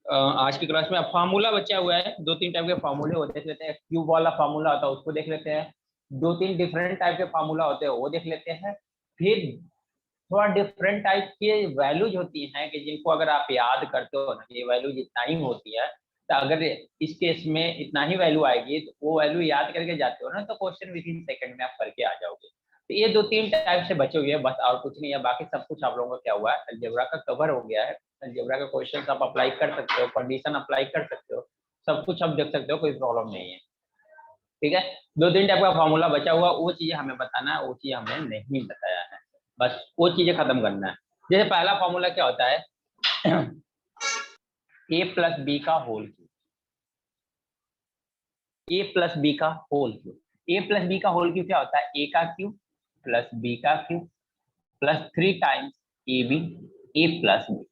आज की क्लास में फार्मूला बचा हुआ है, दो तीन टाइप के फार्मूले वो देख लेते हैं। क्यूब वाला फार्मूला होता है उसको देख लेते हैं, दो तीन डिफरेंट टाइप के फार्मूला होते हैं वो देख लेते हैं। फिर थोड़ा डिफरेंट टाइप के वैल्यूज होती हैं कि जिनको अगर आप याद करते हो ना, ये वैल्यूज इतना ही होती है, तो अगर इस केस में इतना ही वैल्यू आएगी तो वो वैल्यू याद करके जाते हो ना, तो क्वेश्चन विद इन सेकंड में आप करके आ जाओगे। तो ये दो तीन टाइप से बचे हुए हैं बस, और कुछ नहीं है। बाकी सब कुछ आप लोगों का क्या हुआ है, अलजेब्रा का कवर हो गया है। अलजेब्रा का क्वेश्चन आप अप्लाई कर सकते हो, कंडीशन अप्लाई कर सकते हो, सब कुछ आप देख सकते हो, कोई प्रॉब्लम नहीं है। ठीक है, दो तीन टाइप का फॉर्मूला बचा हुआ, वो चीजें हमें बताना है, वो चीज हमें नहीं बताया है, बस वो चीजें खत्म करना है। जैसे पहला फॉर्मूला क्या होता है, ए प्लस बी का होल क्यूब। ए प्लस बी का होल क्यूब, ए प्लस बी का होल क्यूब क्या होता है, ए का क्यूब प्लस बी का cube plus 3 times A B, a plus b,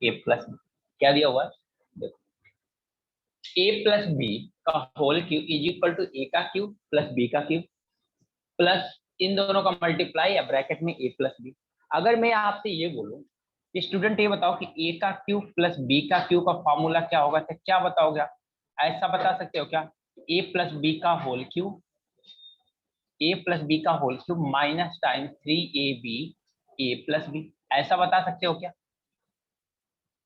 a plus b क्या दिया हुआ है, देखो ए प्लस बी का whole cube is equal to a का क्यूब प्लस बी का क्यूब प्लस इन दोनों का मल्टीप्लाई या ब्रैकेट में ए प्लस बी। अगर मैं आपसे ये बोलूं कि स्टूडेंट ये बताओ कि ए का क्यूब प्लस बी का क्यूब का फॉर्मूला क्या होगा, तो क्या बताओगे आप? ऐसा बता सकते हो क्या, ए प्लस बी का होल क्यूब, ए प्लस बी का whole cube minus time 3ab A plus B, ऐसा बता सकते हो क्या?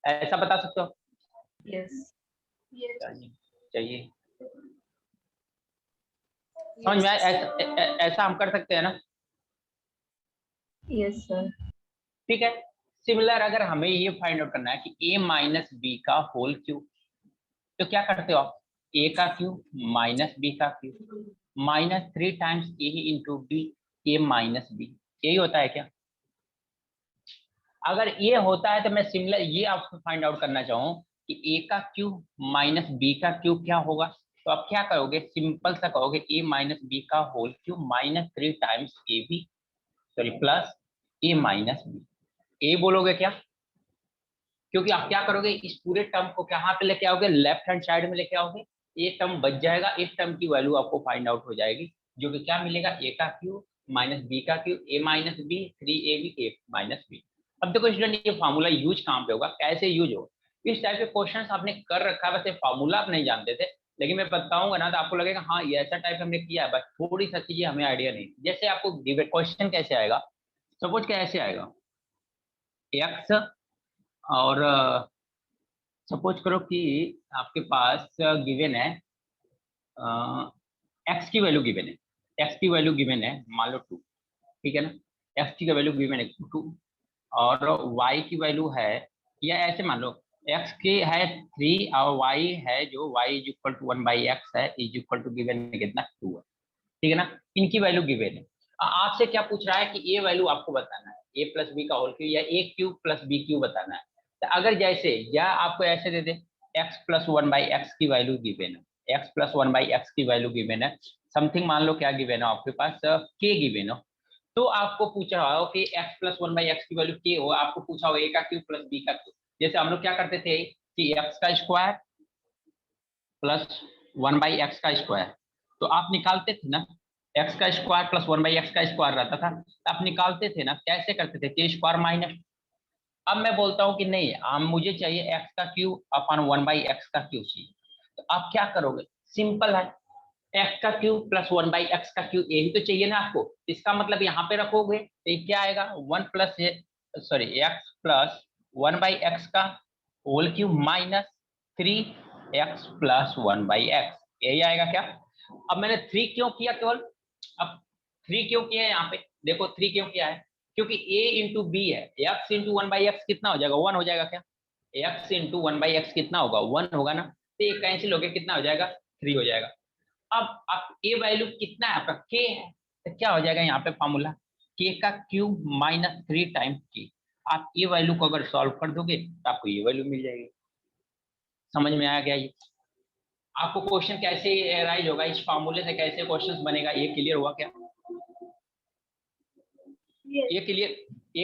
ऐसा बता सकते हो? यस चाहिए समझ में आया? ऐसा हम कर सकते हैं ना? Yes sir. ठीक है, सिमिलर अगर हमें ये फाइंड आउट करना है कि ए माइनस बी का होल क्यूब, तो क्या करते हो आप, ए का क्यूब माइनस बी का cube minus 3 times A into B, A minus B, यही होता है क्या? अगर ये होता है तो मैं सिमिलर ये आपको फाइंड आउट करना चाहूँ कि ए का क्यूब माइनस बी का क्यूब क्या होगा, तो आप क्या करोगे, सिंपल सा कहोगे ए माइनस बी का whole cube minus 3 times A b, sorry plus a minus B, ए बोलोगे क्या? क्योंकि आप क्या करोगे, इस पूरे टर्म को कहाँ पे लेके आओगे, लेफ्ट हैंड साइड में लेके आओगे, ये टर्म बच जाएगा, इस टर्म की वैल्यू आपको फाइंड आउट हो जाएगी, जो कि क्या मिलेगा, ए का क्यूब माइनस बी का क्यूब, ए माइनस बी 3ab ए माइनस बी। अब देखो स्टूडेंट, ये फार्मूला यूज कहाँ पे होगा, कैसे यूज होगा, इस टाइप के क्वेश्चन आपने कर रखा है, वैसे फार्मूला आप नहीं जानते थे, लेकिन मैं बताऊंगा ना तो आपको लगेगा हाँ ये ऐसा टाइप हमने किया है, बस थोड़ी सा चीजें हमें आइडिया नहीं। जैसे आपको क्वेश्चन कैसे आएगा, सपोज कैसे आएगा, एक्स और सपोज करो कि आपके पास गिवन है, एक्स की वैल्यू गिवन है, एक्स की वैल्यू गिवन है मान लो 2, ठीक है ना, एक्स की वैल्यू गिवन है 2 और वाई की वैल्यू है, या ऐसे मान लो एक्स की है 3 और वाई है जो Y is equal to 1/x है, इज इक्वल टू गिवन है कितना 2 है, ठीक है ना, इनकी वैल्यू गिवन है। आपसे क्या पूछ रहा है कि ये वैल्यू आपको बताना है, ए प्लस बी का होल क्यूब या ए क्यूब प्लस बी क्यूब बताना है। तो अगर जैसे या आपको ऐसे दे दे, एक्स प्लस 1/x की वैल्यू गिवन है, एक्स प्लस 1/x की वैल्यू गिवन है, समथिंग मान लो क्या गिवन है आपके पास, के गिवन हो, तो आपको पूछा हो कि एक्स प्लस 1/x की वैल्यू के हो, आपको पूछा हो ए का क्यूब प्लस बी का क्यूब। जैसे हम लोग क्या करते थे कि एक्स का स्क्वायर प्लस 1/x का स्क्वायर, तो आप निकालते थे ना, एक्स का स्क्वायर प्लस 1/x का स्क्वायर रहता था, तो आप निकालते थे ना, कैसे करते थे, के स्क्वायर माइनस। अब मैं बोलता हूँ कि नहीं, मुझे चाहिए एक्स का क्यूब अपन 1/x का क्यूब चाहिए, तो आप क्या करोगे, सिंपल है, एक्स का क्यूब प्लस 1/x का क्यूब, यही तो चाहिए ना आपको, इसका मतलब यहाँ पे रखोगे तो ये क्या आएगा, 1 plus sorry x plus 1/x का whole cube minus 3x plus 1/x, यही आएगा क्या? अब मैंने 3 क्यों किया केवल, अब 3 क्यों किया है यहाँ पे, देखो 3 क्यों किया है, क्योंकि a इंटू बी है, x इंटू 1/x कितना हो जाएगा, 1 हो जाएगा क्या, x इंटू 1/x कितना होगा, 1 होगा ना, तो ये कैंसिल हो गया, कितना हो जाएगा, 3 हो जाएगा। अब आप ए वैल्यू कितना है आपका, के है, तो क्या हो जाएगा यहाँ पे फॉर्मूला, के का क्यूब माइनस 3 टाइम्स के, आप ए वैल्यू को अगर सॉल्व कर दोगे तो आपको ये वैल्यू मिल जाएगी। समझ में आया क्या ये? आपको क्वेश्चन कैसे राइज होगा, इस फॉर्मूले से कैसे क्वेश्चन बनेगा, ये क्लियर हुआ क्या? ये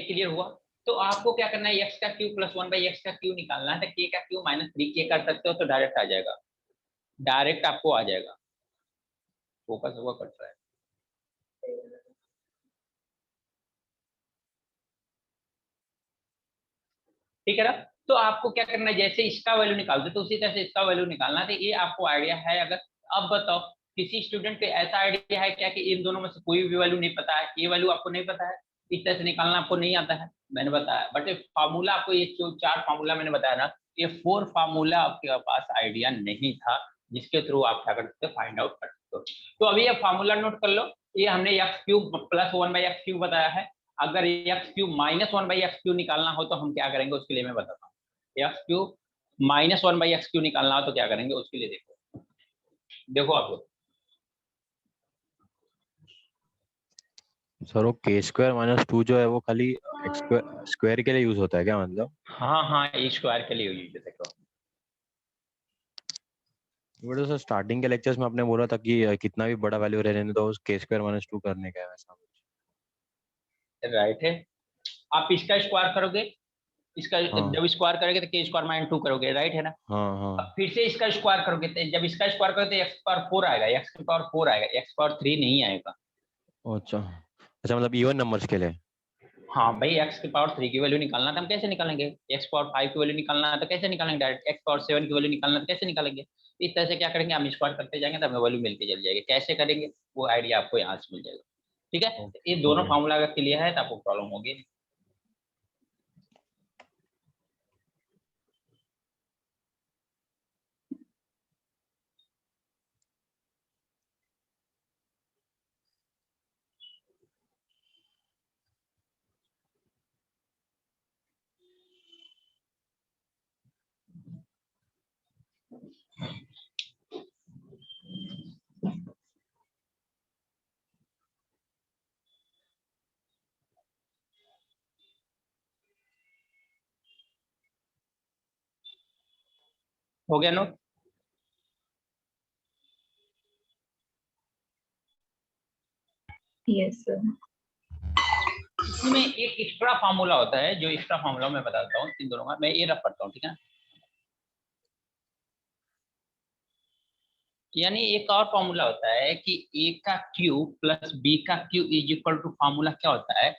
क्लियर हुआ? तो आपको क्या करना है, एक्स का क्यूब प्लस 1/x का क्यूब निकालना है, तो के का क्यूब माइनस 3k कर सकते हो, तो डायरेक्ट आ जाएगा, डायरेक्ट आपको आ जाएगा, फोकस हुआ कट रहा है। ठीक है ना, तो आपको क्या करना है, जैसे इसका वैल्यू निकालते तो उसी तरह से इसका वैल्यू निकालना। तो ये आपको आइडिया है। अगर अब बताओ किसी स्टूडेंट को ऐसा आइडिया है क्या कि इन दोनों में से कोई भी वैल्यू नहीं पता है, ये वैल्यू आपको नहीं पता है, इस तरह से निकालना आपको नहीं आता है, मैंने बताया। बट फार्मूला आपको, ये जो 4 फार्मूला मैंने बताया ना, ये 4 फार्मूला आपके पास आइडिया नहीं था, जिसके थ्रू आप क्या कर सकते हो, फाइंड आउट कर सकते हो। तो अभी ये फार्मूला नोट कर लो। ये हमने एक्स क्यूब प्लस 1/x³ बताया है। अगर एक्स क्यूब माइनस 1/x³ निकालना हो तो हम क्या करेंगे, उसके लिए मैं बताता हूँ। एक्स क्यूब माइनस 1/x³ निकालना हो तो क्या करेंगे, उसके लिए देखो। देखो आप लोग, सर वो k² - 2 जो है वो खाली स्क्वायर के लिए यूज होता है क्या, मतलब? हाँ हाँ, ए स्क्वायर के लिए यूज है। देखो वो तो सर स्टार्टिंग के लेक्चर्स में आपने बोला था कि कितना भी बड़ा वैल्यू रहने दो, उस k² - 2 करने का है, वैसा कुछ। राइट है। आप इसका स्क्वायर करोगे, इसका हाँ जब स्क्वायर करोगे तो k² - 2 करोगे, राइट है ना। हाँ हाँ। अब फिर से इसका स्क्वायर करोगे तो जब इसका स्क्वायर करोगे तो x⁴ आएगा, x⁴ आएगा, x⁴ नहीं आएगा। अच्छा अच्छा, मतलब इवन नंबर्स के लिए। हाँ भाई, x⁴ की वैल्यू निकालना था, हम कैसे निकालेंगे? x⁴ की वैल्यू निकालना है तो कैसे निकालेंगे? डायरेक्ट x⁴ की वैल्यू निकालना है तो कैसे निकालेंगे? इस तरह से क्या करेंगे, हम स्क्वायर करते जाएंगे तो हमें वैल्यू मिलती चली जाएगी। कैसे करेंगे वो आइडिया आपको यहाँ से मिल जाएगा। ठीक है, तो ये दोनों ओके। फार्मूला अगर क्लियर है तो आपको प्रॉब्लम होगी नहीं। हो गया नोट? Yes sir. इसमें एक एक्स्ट्रा फार्मूला होता है, जो एक्स्ट्रा फार्मूला मैं बताता हूँ इन दोनों का, मैं ये रख पढ़ता हूँ, ठीक है। यानी एक और फॉर्मूला होता है कि a का क्यूब प्लस b का cube is equal to, formula क्या होता है,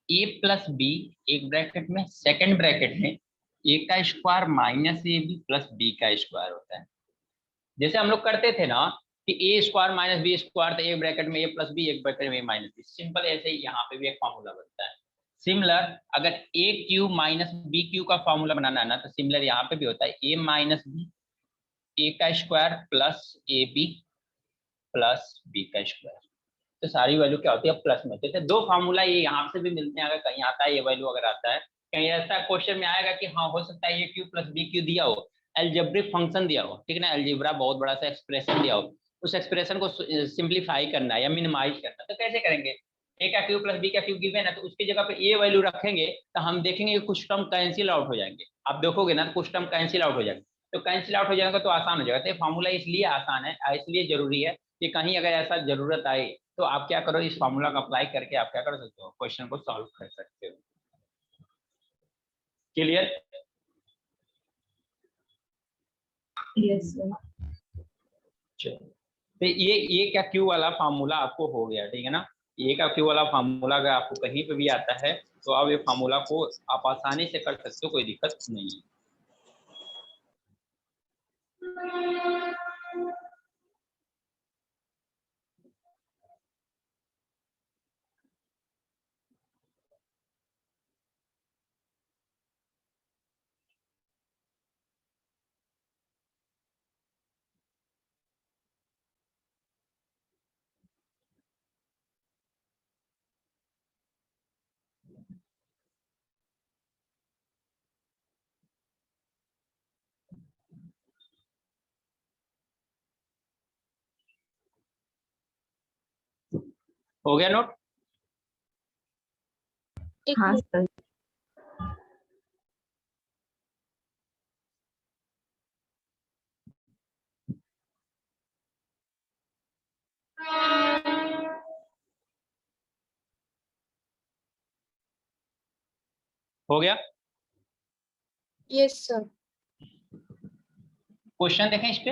a प्लस बी, एक ब्रैकेट में, सेकंड ब्रैकेट में a का square minus ab plus b का स्क्वायर होता है। जैसे हम लोग करते थे ना कि a square minus B square, तो एक ब्रैकेट में a प्लस बी, एक ब्रैकेट में a माइनस बी, सिंपल। ऐसे ही यहाँ पे भी एक फॉर्मूला बनता है सिमिलर। अगर a cube minus B cube का फॉर्मूला बनाना है ना, तो सिमिलर यहाँ पे भी होता है a माइनस बी, a का square plus A B plus B का स्क्वायर। तो सारी वैल्यू क्या होती है, प्लस में होती है। तो दो फार्मूला ये यहाँ से भी मिलते हैं। अगर कहीं आता है ये वैल्यू, अगर आता है कहीं ऐसा क्वेश्चन में आएगा कि हाँ हो सकता है ये क्यू प्लस बी क्यू दिया हो, एल्जेब्रिक फंक्शन दिया हो, ठीक है ना, एल्जेब्रा बहुत बड़ा सा एक्सप्रेशन दिया हो, उस एक्सप्रेशन को सिंप्लीफाई करना है या मिनिमाइज करना है, तो कैसे करेंगे? ए का क्यू प्लस बी का क्यू गिवन है तो उसकी जगह पे ये वैल्यू रखेंगे, तो हम देखेंगे कि कुछ टर्म कैंसिल आउट हो जाएंगे। आप देखोगे ना, कुछ टर्म कैंसिल आउट हो जाएंगे, तो कैंसिल आउट हो जाएगा तो आसान हो जाएगा। तो फार्मूला इसलिए आसान है, इसलिए जरूरी है कि कहीं अगर ऐसा जरूरत आए तो आप क्या करो, इस फार्मूला का अप्लाई करके आप क्या कर सकते हो, क्वेश्चन को सॉल्व कर सकते हो। क्लियर? Yes sir. तो ये क्या क्यू वाला फार्मूला आपको हो गया, ठीक है ना। ये का क्यू वाला फार्मूला अगर आपको कहीं पे भी आता है तो आप ये फार्मूला को आप आसानी से कर सकते हो, कोई दिक्कत नहीं है। हो गया नोट? हाँ सर। हो गया। Yes sir. क्वेश्चन देखें इस पे।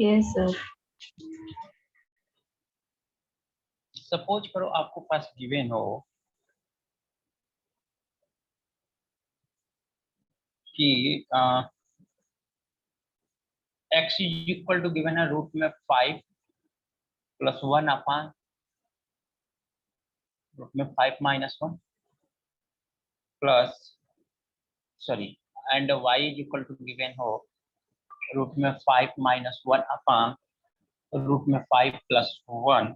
Yes sir. सपोज करो आपको पास गिवन हो कि x is equal to given है रूट में 5 प्लस 1 अपॉन रूट में 5 minus 1 plus sorry and y is equal to given हो रूट में 5 माइनस 1 अपॉन रूट में 5 प्लस 1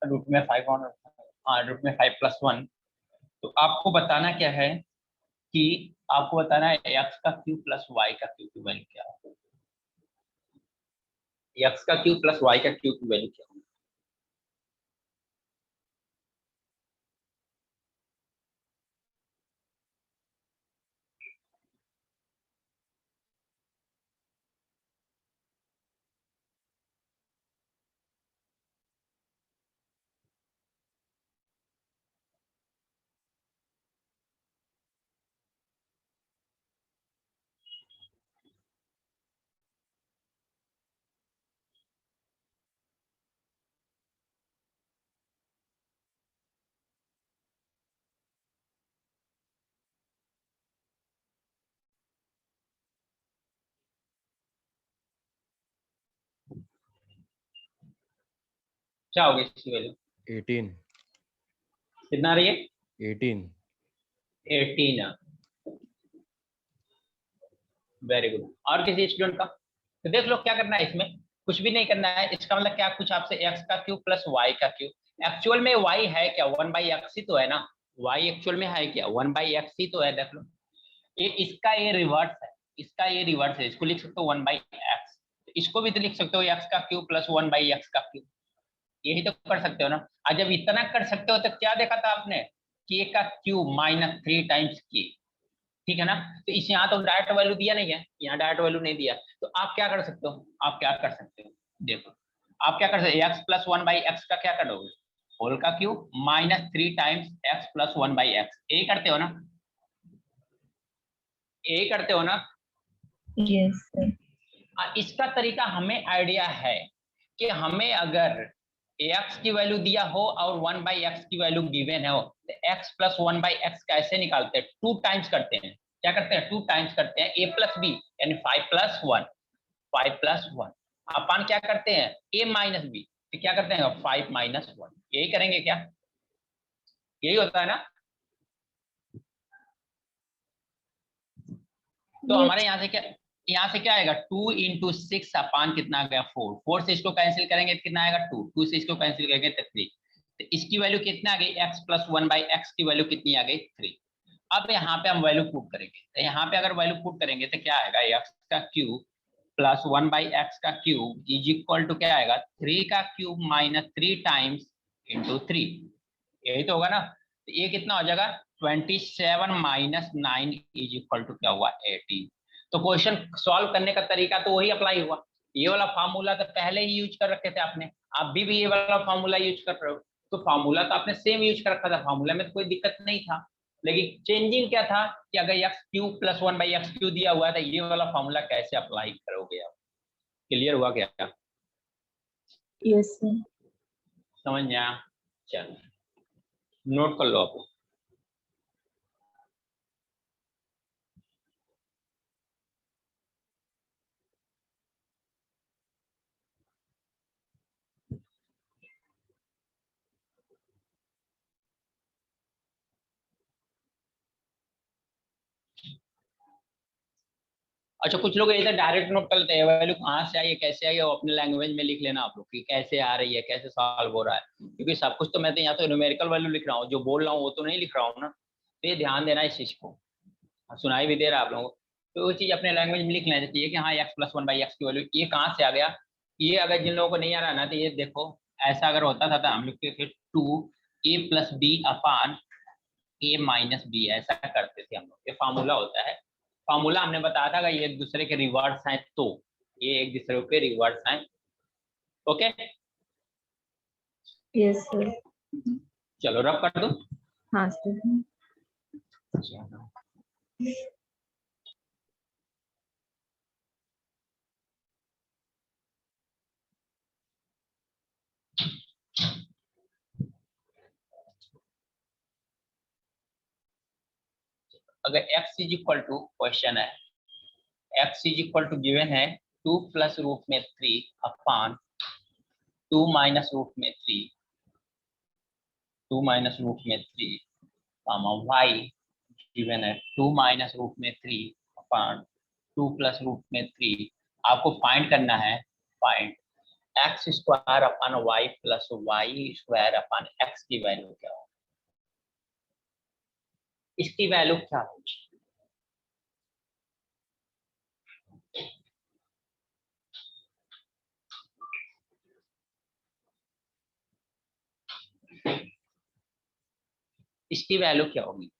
रूट में 5 रूट में 5 प्लस 1। तो आपको बताना क्या है कि आपको बताना है x का क्यूब प्लस y का क्यूब की वैल्यू क्या है। x का क्यूब प्लस y का क्यूब की वैल्यू क्या है। क्या होगी इसकी वैल्यू? 18 कितना आ रही है? 18 18। Very good. और किसी स्टूडेंट का? तो देख लो क्या करना है इसमें, कुछ भी नहीं करना है। इसका मतलब क्या, कुछ आपसे x का क्यूब प्लस y का क्यूब। एक्चुअल में y है क्या? 1/x ही तो है ना। y एक्चुअल में है क्या? 1/x ही तो है। देख लो ये इसका ये रिवर्स है, इसका ये रिवर्स है। इसको लिख सकते हो 1/x, इसको भी तो लिख सकते हो x का क्यूब प्लस 1/x का क्यूब। यही तो कर सकते हो ना। और जब इतना कर सकते हो तो क्या देखा था आपने, k का क्यूब माइनस 3 टाइम्स k। ठीक है ना। तो इस यहाँ तो डायरेक्ट वैल्यू दिया नहीं है, यहाँ डायरेक्ट वैल्यू नहीं दिया। तो आप क्या कर सकते हो, आप क्या कर सकते हो, देखो आप क्या कर सकते हो, एक्स प्लस 1/x का क्या करोगे, होल का cube minus 3 times x plus 1/x। यही करते हो ना, यही करते हो ना। Yes, sir. इसका तरीका हमें आइडिया है कि हमें अगर x की वैल्यू दिया हो और 1/x की वैल्यू गिवन हो तो x प्लस 1/x कैसे निकालते हैं, 2 टाइम्स करते हैं। क्या करते हैं, 2 टाइम्स करते हैं a प्लस b यानी 5 प्लस 1, 5 प्लस 1 अपन क्या करते हैं a माइनस b, तो क्या करते हैं 5 माइनस 1। यही करेंगे क्या, यही होता है ना। तो Yes. हमारे यहाँ से क्या आएगा 2 इंटू 6 अपान कितना आ गया 4, 4 से इसको कैंसिल करेंगे तो कितना आएगा 2, 2 से इसको कैंसिल करेंगे तो 3। तो इसकी वैल्यू कितना आ गई, x प्लस 1/x की वैल्यू कितनी आ गई 3। अब यहाँ पे हम वैल्यू पुट करेंगे, तो यहाँ पे अगर वैल्यू पुट करेंगे तो क्या आएगा, x का क्यूब प्लस 1/x का क्यूब इज इक्वल टू क्या आएगा 3 का क्यूब माइनस 3 टाइम्स इंटू 3। यही तो होगा ना। तो ये कितना हो जाएगा 27 माइनस 9 इज इक्वल टू क्या हुआ 18। तो क्वेश्चन सॉल्व करने का तरीका तो वही अप्लाई हुआ। ये वाला फार्मूला तो पहले ही यूज कर रखे थे आपने, आप भी ये वाला फार्मूला यूज कर रहे हो। तो फार्मूला तो आपने सेम यूज कर रखा था, फार्मूला में तो कोई दिक्कत नहीं था। लेकिन चेंजिंग क्या था कि अगर x cube plus 1/x cube दिया हुआ है तो ये वाला फार्मूला कैसे अप्लाई करोगे आप। क्लियर हुआ क्या, Yes, sir. समझ में आया? चलो नोट कर लो आप। अच्छा कुछ लोग इधर डायरेक्ट नोट कर लेते हैं, वैल्यू कहाँ से आई है कैसे आई है, वो अपने लैंग्वेज में लिख लेना आप लोग कि कैसे आ रही है कैसे सॉल्व हो रहा है। क्योंकि सब कुछ तो मैं तो यहाँ तो न्यूमेरिकल वैल्यू लिख रहा हूँ, जो बोल रहा हूँ वो तो नहीं लिख रहा हूँ ना। तो ये ध्यान देना इस चीज को, सुनाई भी दे रहा है आप लोगों को। तो वो चीज अपने लैंग्वेज में लिख लेना चाहिए कि हाँ x प्लस 1/x की वैल्यू ये कहाँ से आ गया। ये अगर जिन लोगों को नहीं आ रहा ना तो ये देखो, ऐसा अगर होता था तो हम लिखते थे 2a plus b upon a minus b, ऐसा करते थे हम लोग। ये फार्मूला होता है, फार्मूला हमने बताया था कि ये एक दूसरे के रिवर्स हैं, तो ये एक दूसरे के रिवर्स हैं। Okay Yes, sir. चलो रब कर दो। हाँ, sir. अगर x is equal to, question है x is equal to given है 2 प्लस रूट में 3 अपॉन 2 माइनस रूट में 3, 2 माइनस रूट में 3 y गिवन है 2 माइनस रूट में 3 अपॉन 2 प्लस रूट में 3। आपको फाइंड करना है, find X square upon Y plus Y square upon X की वैल्यू क्या हो, इसकी वैल्यू क्या होगी। इसकी वैल्यू क्या होगी।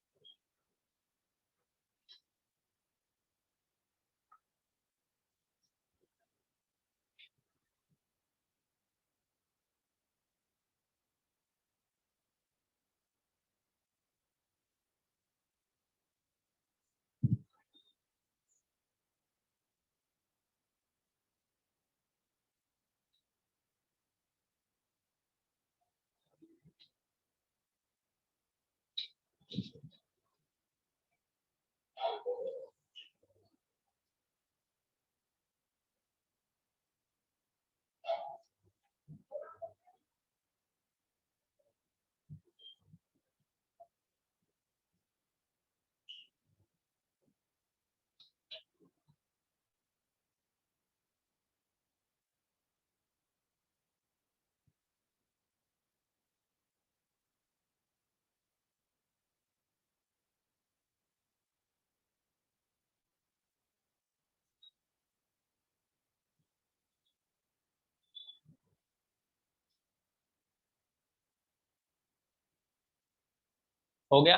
हो गया,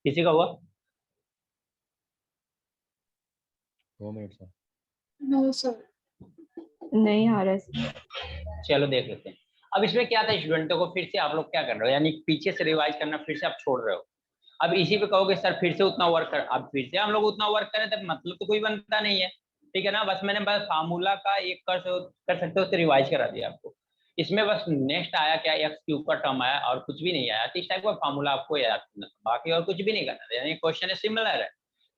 किसी का हुआ। 2 मिनट सर। No, sir. नहीं आ रहा है सर। चलो देख लेते हैं। अब इसमें क्या था, स्टूडेंटों को फिर से आप लोग क्या कर रहे हो, यानी पीछे से रिवाइज करना फिर से आप छोड़ रहे हो। अब इसी पे कहोगे सर फिर से उतना वर्क कर, अब फिर से हम लोग उतना वर्क करें तब मतलब तो कोई बनता नहीं है, ठीक है ना। बस मैंने बस फार्मूला का एक कर सकते हो तो रिवाइज करा दिया आपको। इसमें बस नेक्स्ट आया क्या, एक्स क्यूब का टर्म आया और कुछ भी नहीं आया, तो इस टाइप का फार्मूला आपको याद करना, बाकी और कुछ भी नहीं करना, यानी क्वेश्चन सिमिलर है,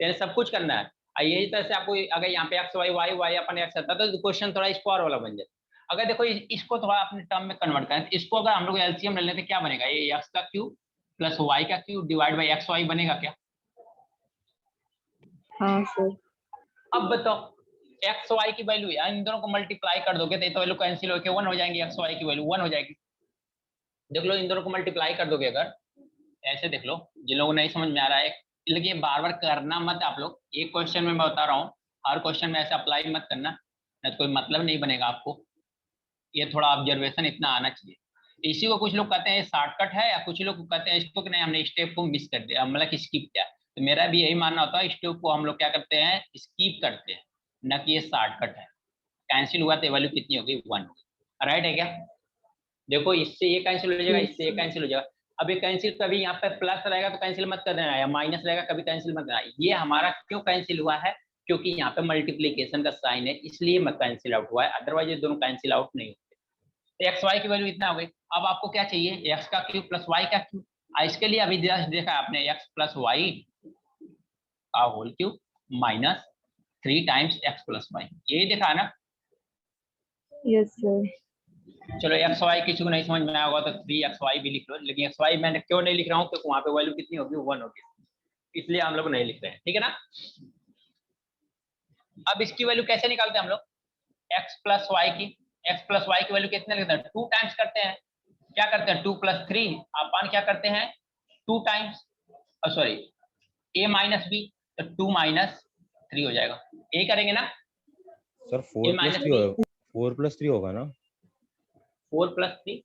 यानी सब कुछ करना है। यही तरह से आपको अगर यहाँ पे एक्स वाई वाई वाई अपन एक्स आता तो क्वेश्चन थोड़ा स्क्वायर वाला बन जाता। अगर देखो इसको थोड़ा अपने टर्म में कन्वर्ट करें, तो इसको अगर हम लोग एलसीएम ले लेते तो क्या बनेगा, ये एक्स का क्यूब प्लस वाई का cube divide by X Y बनेगा क्या। हाँ सर। अब बताओ एक्स वाई की वैल्यू, इन दोनों को मल्टीप्लाई कर दोगे तो वैल्यू कैंसिल होकर 1 हो जाएंगे, एक्स वाई की वैल्यू 1 हो जाएगी। देख लो इन दोनों को मल्टीप्लाई कर दोगे अगर, ऐसे देख लो, जिन लोगों को नहीं समझ में आ रहा है, लेकिन बार बार करना मत आप लोग, एक क्वेश्चन में मैं बता रहा हूँ, हर क्वेश्चन में ऐसे अप्लाई मत करना, नहीं तो कोई मतलब नहीं बनेगा आपको। ये थोड़ा ऑब्जर्वेशन इतना आना चाहिए। इसी को कुछ लोग कहते हैं शॉर्टकट है, या कुछ लोग कहते हैं इसको कि नहीं हमने स्टेप को मिस कर दिया, मतलब स्किप किया। तो मेरा भी यही मानना होता है, स्टेप को हम लोग क्या करते हैं, स्किप करते हैं, न कि ये शॉर्टकट है। कैंसिल हुआ तो वैल्यू कितनी होगी, 1 होगी, राइट है क्या। देखो इससे ये कैंसिल हो जाएगा, इससे ये कैंसिल हो जाएगा। अब ये कैंसिल कभी यहाँ पे प्लस रहेगा तो कैंसिल मत कर देना, या माइनस रहेगा कभी कैंसिल मत करना। ये हमारा क्यों कैंसिल हुआ है, क्योंकि यहाँ पे मल्टीप्लीकेशन का साइन है, इसलिए मत कैंसिल आउट हुआ है, अदरवाइज ये दोनों कैंसिल आउट नहीं होते। तो एक्स वाई की वैल्यू इतना हो गई। अब आपको क्या चाहिए, एक्स का क्यूब प्लस वाई का क्यूब। इसके लिए अभी जस्ट देखा आपने, एक्स प्लस वाई का whole cube minus 3 times x plus Y, यही देखा है ना। Yes sir. चलो एक्स वाई किसी को नहीं समझ में आया होगा तो 3 एक्स वाई भी लिख लो, लेकिन एक्स वाई मैंने क्यों नहीं लिख रहा हूँ, क्योंकि वहां पे वैल्यू कितनी होगी, 1 होगी, इसलिए हम लोग नहीं लिख रहे हैं, ठीक है ना। अब इसकी वैल्यू कैसे निकालते हैं हम लोग, एक्स प्लस वाई की वैल्यू कितने लेते हैं, 2 टाइम्स करते हैं। क्या करते हैं, 2 + 3 अपन क्या करते हैं 2 times, sorry a minus B, तो 2 - 3 हो जाएगा, यही करेंगे ना। सर a 4 + 3 होगा, 4 + 3 होगा ना। 4 + 3,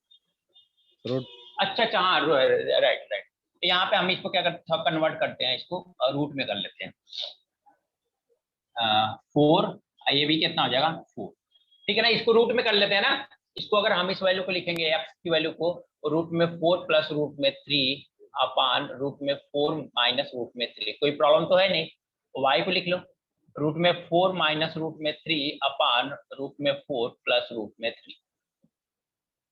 सर अच्छा हाँ राइट। यहाँ पे हम इसको क्या करते हैं, कन्वर्ट करते हैं, इसको रूट में कर लेते हैं। 4, ये भी कितना हो जाएगा 4, ठीक है ना। इसको रूट में कर लेते हैं ना। इसको अगर हम इस वैल्यू को लिखेंगे एक्स की वैल्यू को रूट में 4 प्लस रूट में 3 अपान रूट में 4 माइनस रूट में 3, कोई प्रॉब्लम तो है नहीं। वाई को लिख लो रूट में 4 माइनस रूट में 3 अपान रूट में 4 प्लस रूट में 3,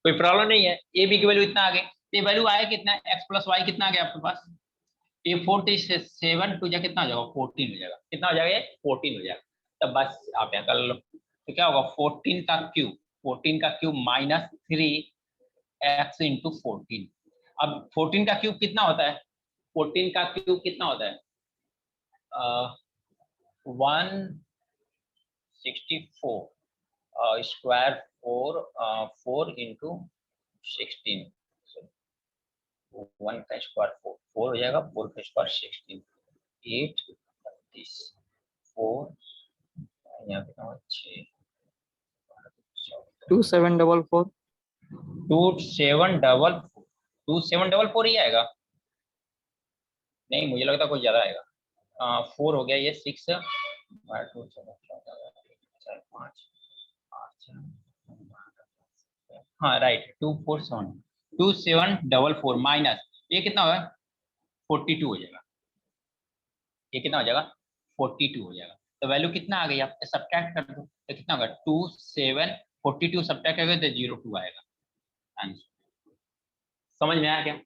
कोई प्रॉब्लम नहीं है। ए बी की वैल्यू इतना आ गई, ये वैल्यू आया कितना, एक्स प्लस वाई कितना आ गया आपके पास, ये 47 टू जा कितना हो जाएगा, 14 हो जाएगा। कितना हो जाएगा ये, 14 हो जाएगा। तब बस आप यहाँ कर लो, तो क्या होगा 14 का क्यूब माइनस 3x इंटू 14। अब 14 का क्यूब कितना होता है, 14 का क्यूब कितना होता है, 164 स्क्वायर 4 इंटू 16, 1 का स्क्वायर 4 हो जाएगा, 4 का स्क्वायर 16, 8 30 4 यहाँ पे 6 2744 2744 ही आएगा। नहीं मुझे लगता कुछ ज्यादा आएगा। 4 हो गया, ये 6 4 5 8 हाँ राइट 2744 माइनस ये कितना होगा 42 हो जाएगा। ये कितना हो जाएगा 42 हो जाएगा। तो वैल्यू कितना आ गई, आप सब्ट्रैक्ट कर दो तो कितना होगा 42 सब्ट्रैक्ट करोगे तो 02 आएगा आंसर। समझ में आया क्या,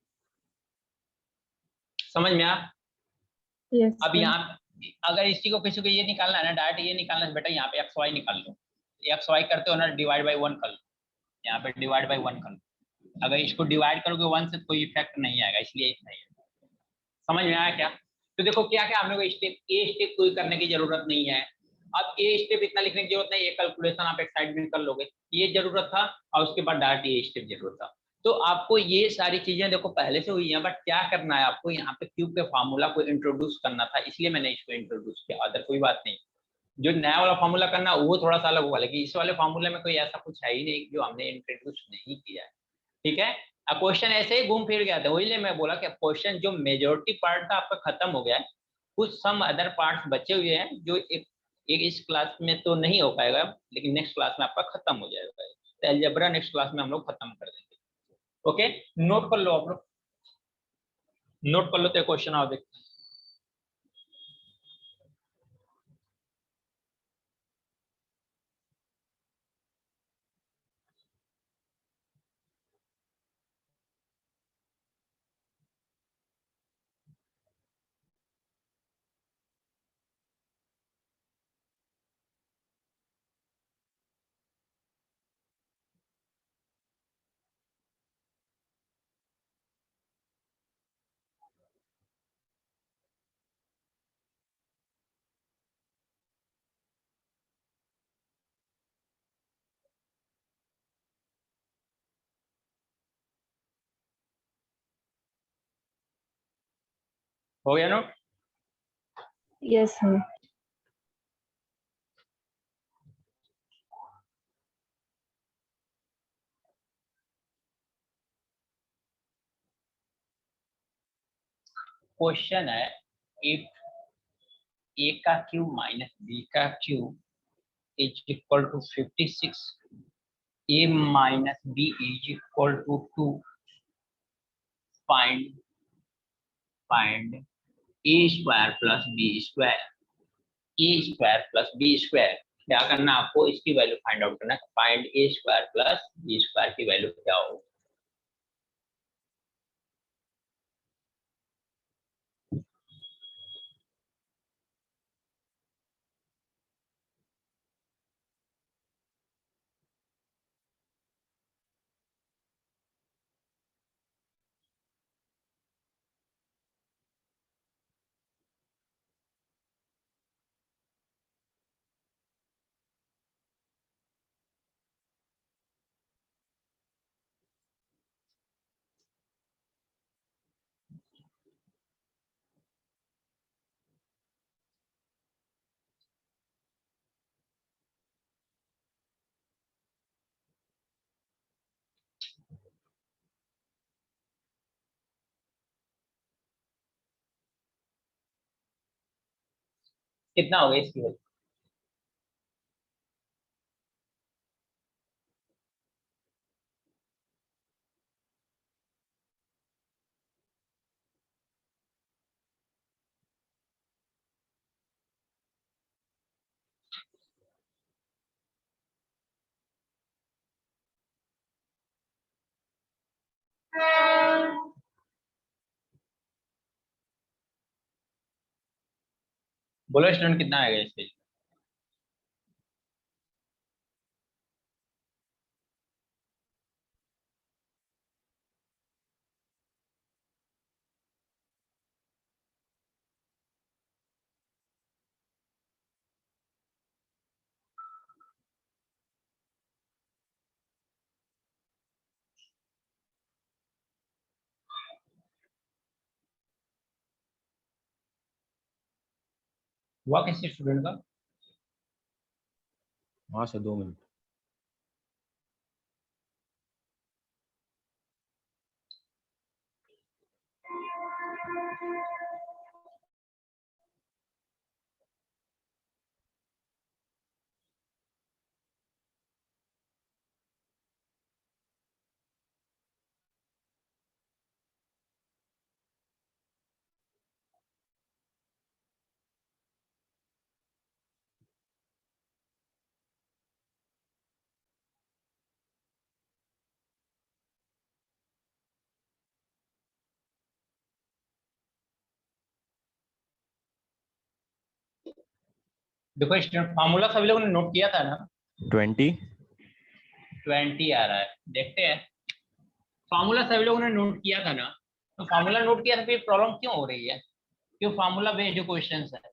समझ में आया। Yes, अब sir. यहाँ अगर इसी को किसी को ये निकालना है ना, डायरेक्ट ये निकालना है बेटा, यहाँ पे एक्स वाई निकाल लो। एक्स वाई करते हो ना, डिवाइड बाई 1 कर लो, यहाँ पे डिवाइड बाई 1 कर लो। अगर इसको डिवाइड करोगे 1 से तो कोई इफेक्ट नहीं आएगा, इसलिए इतना ही है। समझ में आया क्या। तो देखो क्या क्या हम लोग स्टेप ए स्टेप कोई करने की जरूरत नहीं है। अब ए स्टेप इतना लिखने की जरूरत नहीं, ये कैलकुलेशन आप एक साइड में कर लोगे, ये जरूरत था, और उसके बाद डायरेक्ट ये स्टेप जरूरत था। तो आपको ये सारी चीजें देखो पहले से हुई हैं, बट क्या करना है आपको यहाँ पे क्यूब के फार्मूला को इंट्रोड्यूस करना था, इसलिए मैंने इसको इंट्रोड्यूस किया, अदर कोई बात नहीं। जो नया वाला फार्मूला करना वो थोड़ा सा अलग होगा, लेकिन इस वाले फार्मूले में कोई ऐसा कुछ है ही नहीं जो हमने इंट्रोड्यूस नहीं किया है। ठीक है, अब क्वेश्चन ऐसे ही घूम फिर गया था, वही मैं बोला कि क्वेश्चन जो मेजोरिटी पार्ट था आपका खत्म हो गया है, कुछ सम अदर पार्ट्स बचे हुए हैं जो एक इस क्लास में तो नहीं हो पाएगा, लेकिन नेक्स्ट क्लास में आपका खत्म हो जाएगा। तो अलजेब्रा नेक्स्ट क्लास में हम लोग खत्म कर देंगे। ओके, नोट कर लो आप लोग, नोट कर लो तो क्वेश्चन आओ देखते हैं। हो गया नोट। Yes, sir. क्वेश्चन है इफ ए का क्यूब माइनस बी का cube is equal to 56, a minus b is equal to 2, find a square plus b square, a square plus b square। क्या करना आपको, इसकी वैल्यू फाइंड आउट करना है। Find a square plus b square की value क्या हो। कितना हो गया इसकी वैल्यू, बोलो स्टूडेंट कितना आएगा इस पे? हुआ किसी स्टूडेंट का? हाँ सर 2 मिनट। देखो स्टूडेंट फार्मूला सभी लोगों ने नोट किया था ना? 20। 20 आ रहा है, देखते हैं। फार्मूला सभी लोगों ने नोट किया था ना? तो फार्मूला नोट किया था, फिर प्रॉब्लम क्यों हो रही है? क्यों फार्मूला बेस्ड जो क्वेश्चन है?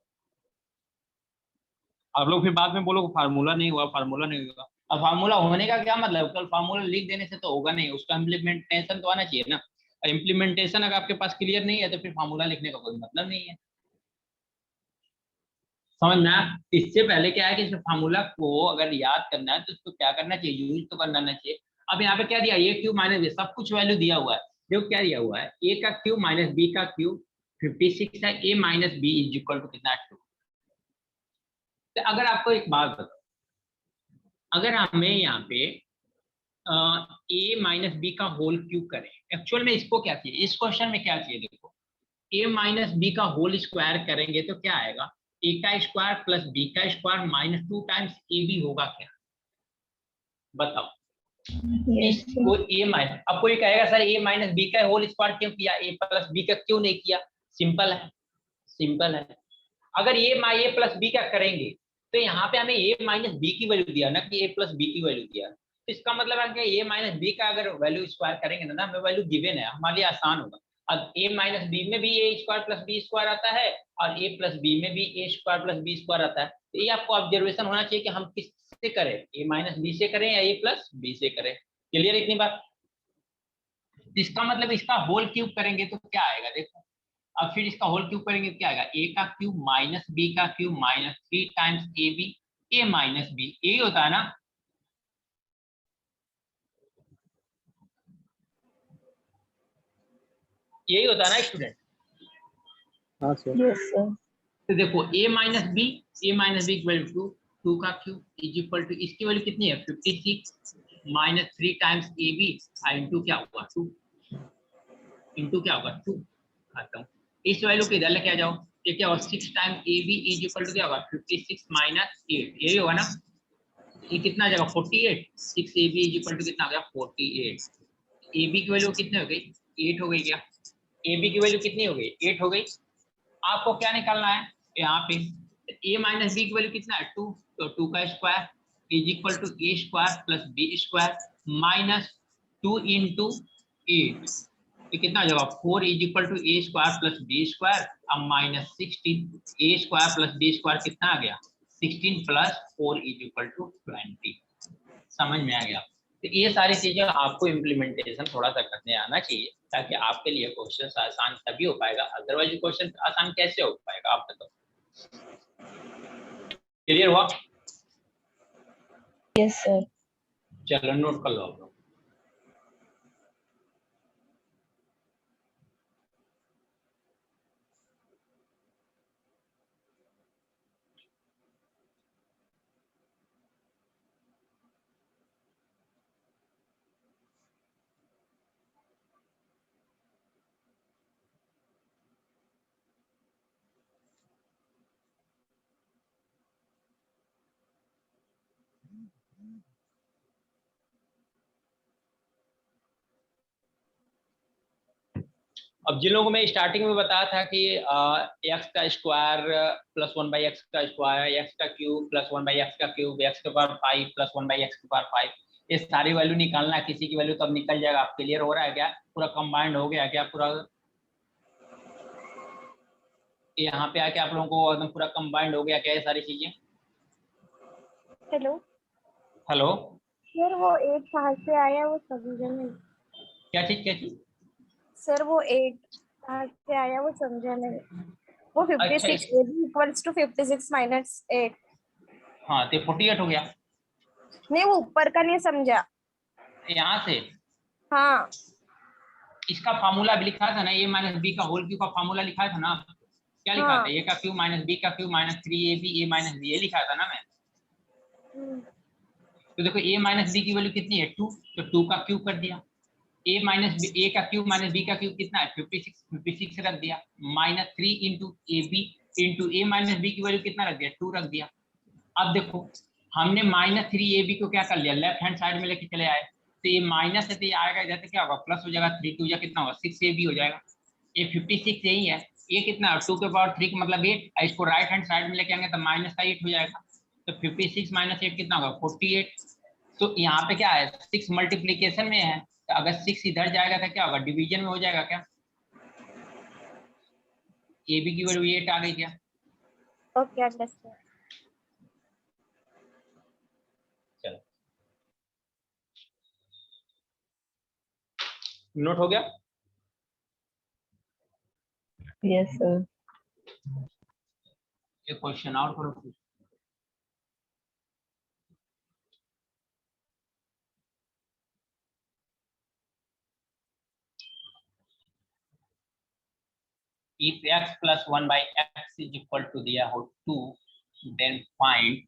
आप लोग फिर बाद में बोलो फार्मूला नहीं हुआ, फार्मूला नहीं हुआ। अब फार्मूला होने का क्या मतलब? कल फार्मूला लिख देने से तो होगा नहीं, उसका इम्प्लीमेंटेशन तो आना चाहिए ना। इम्प्लीमेंटेशन अगर आपके पास क्लियर नहीं है तो फिर फार्मूला लिखने का कोई मतलब नहीं है। समझना? इससे पहले क्या है कि इस फार्मूला को अगर याद करना है तो उसको क्या करना चाहिए, यूज तो करना चाहिए। अब यहाँ पे क्या दिया, ए क्यूब माइनस बी, सब कुछ वैल्यू दिया हुआ है। देखो क्या दिया हुआ है, ए का क्यूब माइनस बी का क्यूब 56 है, a minus b is equal to कितना, 2। तो अगर आपको एक बात बताओ, अगर हमें यहाँ पे ए माइनस बी का होल क्यूब करें, एक्चुअल में इसको क्या चाहिए, इस क्वेश्चन में क्या चाहिए? देखो ए माइनस बी का होल स्क्वायर करेंगे तो क्या आएगा, ए का स्क्वायर प्लस बी का स्क्वायर माइनस 2 टाइम्स ए बी होगा क्या? बताओ। Yes, sir. इसको ए माइनस, अब कोई कहेगा सर ए माइनस बी का होल स्क्वायर क्यों किया, ए प्लस बी का क्यों नहीं किया? सिंपल है, सिंपल है। अगर ए प्लस बी का करेंगे तो यहाँ पे हमें ए माइनस बी की वैल्यू दिया ना, कि ए प्लस बी की वैल्यू दिया, तो इसका मतलब है कि ए माइनस बी का अगर वैल्यू स्क्वायर करेंगे ना, हमें वैल्यू गिवन है, हमारे लिए आसान होगा। अब ए माइनस बी में भी ए स्क्वायर प्लस बी स्क्वायर आता है, और ए प्लस बी में भी ए स्क्वायर प्लस बी स्क्वायर आता है। तो ये आपको ऑब्जर्वेशन होना चाहिए कि हम किससे करें, ए माइनस बी से करें या ए प्लस बी से करें। क्लियर इतनी बात? इसका मतलब इसका होल क्यूब करेंगे तो क्या आएगा, देखो। अब फिर इसका होल क्यूब करेंगे क्या आएगा, ए का क्यूब माइनस बी का cube minus 3 times A B, A minus B, यही होता है ना? यही होता है ना स्टूडेंट? हाँ सर। Yes, sir. तो देखो ए माइनस बी की वैल्यू 2, 2 का क्यूब इज इक्वल टू, इसकी वैल्यू कितनी है 56 माइनस 3 टाइम्स ए बी, इंटू क्या हुआ 2, इंटू क्या होगा 2, खत्म। इस वैल्यू के इधर लेके आ जाओ, ये क्या होगा 6 times A B is equal to क्या होगा 56 माइनस 8, यही होगा ना? ये कितना आ जाएगा 48, 6 A B is equal to कितना आ गया 48। ए बी की वैल्यू कितनी हो गई, 8 हो गई क्या? ए बी की वैल्यू कितनी हो गई, 8 हो गई। आपको क्या निकालना है यहाँ पे, ए माइनस बी की वैल्यू कितना है 2, तो 2 का square is equal to A square plus B square minus 2 into 8, ये कितना हो जाएगा 4 is equal to A square plus B square, अब minus 16, A square plus B square कितना आ गया 16 प्लस 4 इज इक्वल टू 20। समझ में आ गया? तो ये सारी चीजें आपको इम्प्लीमेंटेशन थोड़ा सा करने आना चाहिए, ताकि आपके लिए क्वेश्चन आसान तभी हो पाएगा, अदरवाइज क्वेश्चन आसान कैसे हो पाएगा, आप बताओ। क्लियर हुआ? Yes, sir. चलो नोट कर लो आप लोग। अब जिन लोगों में स्टार्टिंग में बताया था कि एक्स का स्क्वायर प्लस 1/x का स्क्वायर, एक्स का क्यूब प्लस 1/x का क्यूब, एक्स के पावर 5 प्लस 1/x के पावर 5, ये सारी वैल्यू निकालना है। किसी की वैल्यू तब निकल जाएगा। आप क्लियर हो रहा है क्या? पूरा कंबाइंड हो गया क्या? पूरा यहाँ पे आके आप लोगों को एकदम पूरा कंबाइंड हो गया क्या ये सारी चीजें? हेलो हेलो, सर, वो 8 कहाँ से आया वो समझा नहीं। क्या चीज क्या चीज? सर वो 8 कहाँ से आया वो समझा नहीं। वो अच्छा 56 A B equals to 56 minus 8। हाँ, तो 48 हो गया नहीं, वो ऊपर का नहीं समझा। यहाँ से। हाँ इसका फार्मूला भी लिखा था ना, ए माइनस बी का होल क्यूब का फार्मूला लिखा था ना। क्या लिखा था? हाँ। ए का क्यूब माइनस बी का क्यूब माइनस 3ab ए माइनस बी, ये लिखा था ना मैं। तो देखो ए माइनस बी की वैल्यू कितनी है? 2, तो 2 का क्यूब कर दिया। ए माइनस बी, ए का क्यूब माइनस बी का क्यूब कितना है? 56, 56 रख दिया। Minus 3 into A B into A minus B की वैल्यू कितना रख दिया? 2 रख दिया। अब देखो, हमने माइनस 3ab को क्या कर लिया? लेफ्ट हैंड साइड में लेके चले आए। तो ये माइनस है तो ये आएगा इधर, तो क्या होगा? प्लस हो जाएगा। 3 2 या कितना होगा? 6ab हो जाएगा। ये 56 यही है। ये कितना है? 2 के पावर 3 का मतलब 8। इसको राइट हैंड साइड में लेके आएंगे तो माइनस का 8 हो जाएगा। तो 56 माइनस 8 कितना होगा? 48। तो यहाँ पे क्या है? 6 मल्टीप्लीकेशन में है, तो अगर 6 इधर जाएगा तो क्या होगा? डिवीजन में हो जाएगा क्या? ए बी की वैल्यू 8 आ गई क्या? Okay, understand. चलो, नोट हो गया? Yes, sir. एक क्वेश्चन और करो। If x plus 1 by x is equal to the whole 2, then find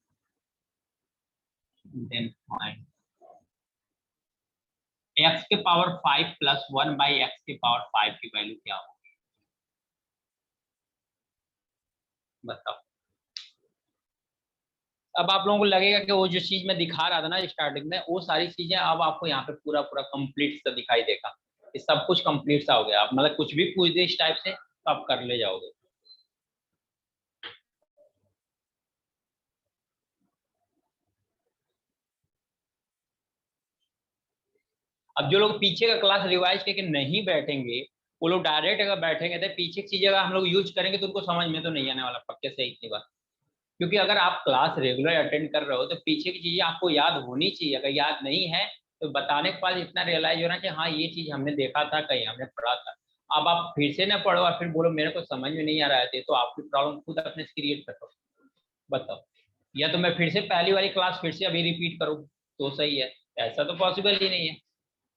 x के पावर 5 प्लस 1 by x के पावर 5 की वैल्यू क्या होगी? बताओ। अब आप लोगों को लगेगा कि वो जो चीज मैं दिखा रहा था ना स्टार्टिंग में, वो सारी चीजें अब आपको यहाँ पे पूरा पूरा कंप्लीट सा दिखाई देगा। ये सब कुछ कंप्लीट सा हो गया। आप मतलब कुछ भी पूछ दे इस टाइप से तो आप कर ले जाओगे। अब जो लोग पीछे का क्लास रिवाइज करके नहीं बैठेंगे, वो लोग डायरेक्ट अगर बैठेंगे तो पीछे की चीजें अगर हम लोग यूज करेंगे तो उनको समझ में तो नहीं आने वाला, पक्के से इतनी बात। क्योंकि अगर आप क्लास रेगुलर अटेंड कर रहे हो तो पीछे की चीजें आपको याद होनी चाहिए। अगर याद नहीं है तो बताने के बाद इतना रियलाइज होना कि हाँ ये चीज हमने देखा था, कहीं हमने पढ़ा था। अब आप फिर से ना पढ़ो और फिर बोलो मेरे को समझ में नहीं आ रहा है, तो आपकी प्रॉब्लम खुद अपने से क्रिएट करो। बताओ, या तो मैं फिर से पहली वाली क्लास फिर से अभी रिपीट करूँ तो सही है? ऐसा तो पॉसिबल ही नहीं है।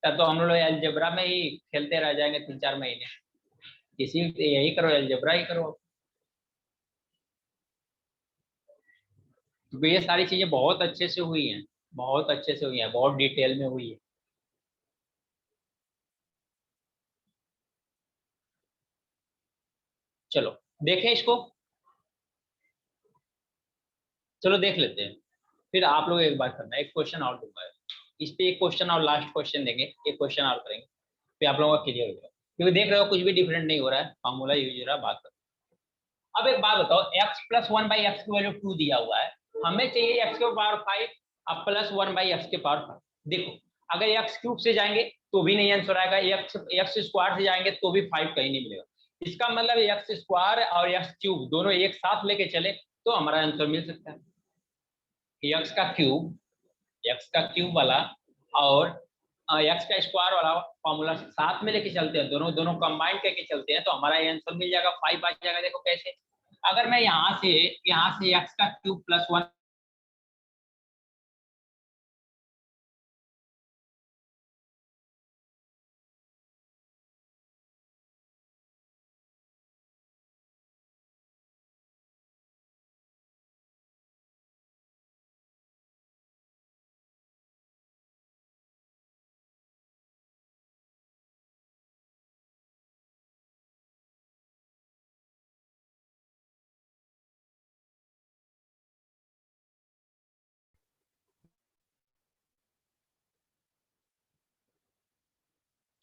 तब तो हम लोग अलजेब्रा में ही खेलते रह जाएंगे 3 4 महीने। किसी यही करो, अलजेब्रा ही करो। तो ये सारी चीजें बहुत अच्छे से हुई हैं, बहुत अच्छे से हुई हैं, बहुत डिटेल में हुई है। चलो देखें इसको। चलो देख लेते हैं। फिर आप लोग एक बार करना, एक क्वेश्चन और दूंगा इस पे, एक क्वेश्चन और लास्ट क्वेश्चन देंगे, एक क्वेश्चन और करेंगे, फिर आप लोगों का क्लियर हो जाएगा। क्योंकि देख रहे हो कुछ भी डिफरेंट नहीं हो रहा है, फॉर्मूला यूज हो रहा है, बात करो। अब एक बात बताओ, x प्लस 1/x की वैल्यू 2 दिया हुआ है, हमें चाहिए x के पावर 5 अब प्लस 1/x के पावर 5। देखो, अगर x क्यूब से जाएंगे तो भी नहीं आंसर आएगा, x स्क्वायर से जाएंगे तो भी 5 कहीं नहीं मिलेगा। इसका मतलब x स्क्वायर और x क्यूब दोनों एक साथ लेके चले तो हमारा आंसर मिल सकता है। एक्स का क्यूब वाला और एक्स का स्क्वायर वाला फॉर्मूला साथ में लेके चलते हैं, दोनों दोनों कंबाइन करके चलते हैं तो हमारा ये आंसर मिल जाएगा, 5 आ जाएगा। देखो कैसे, अगर मैं यहाँ से एक्स का क्यूब प्लस 1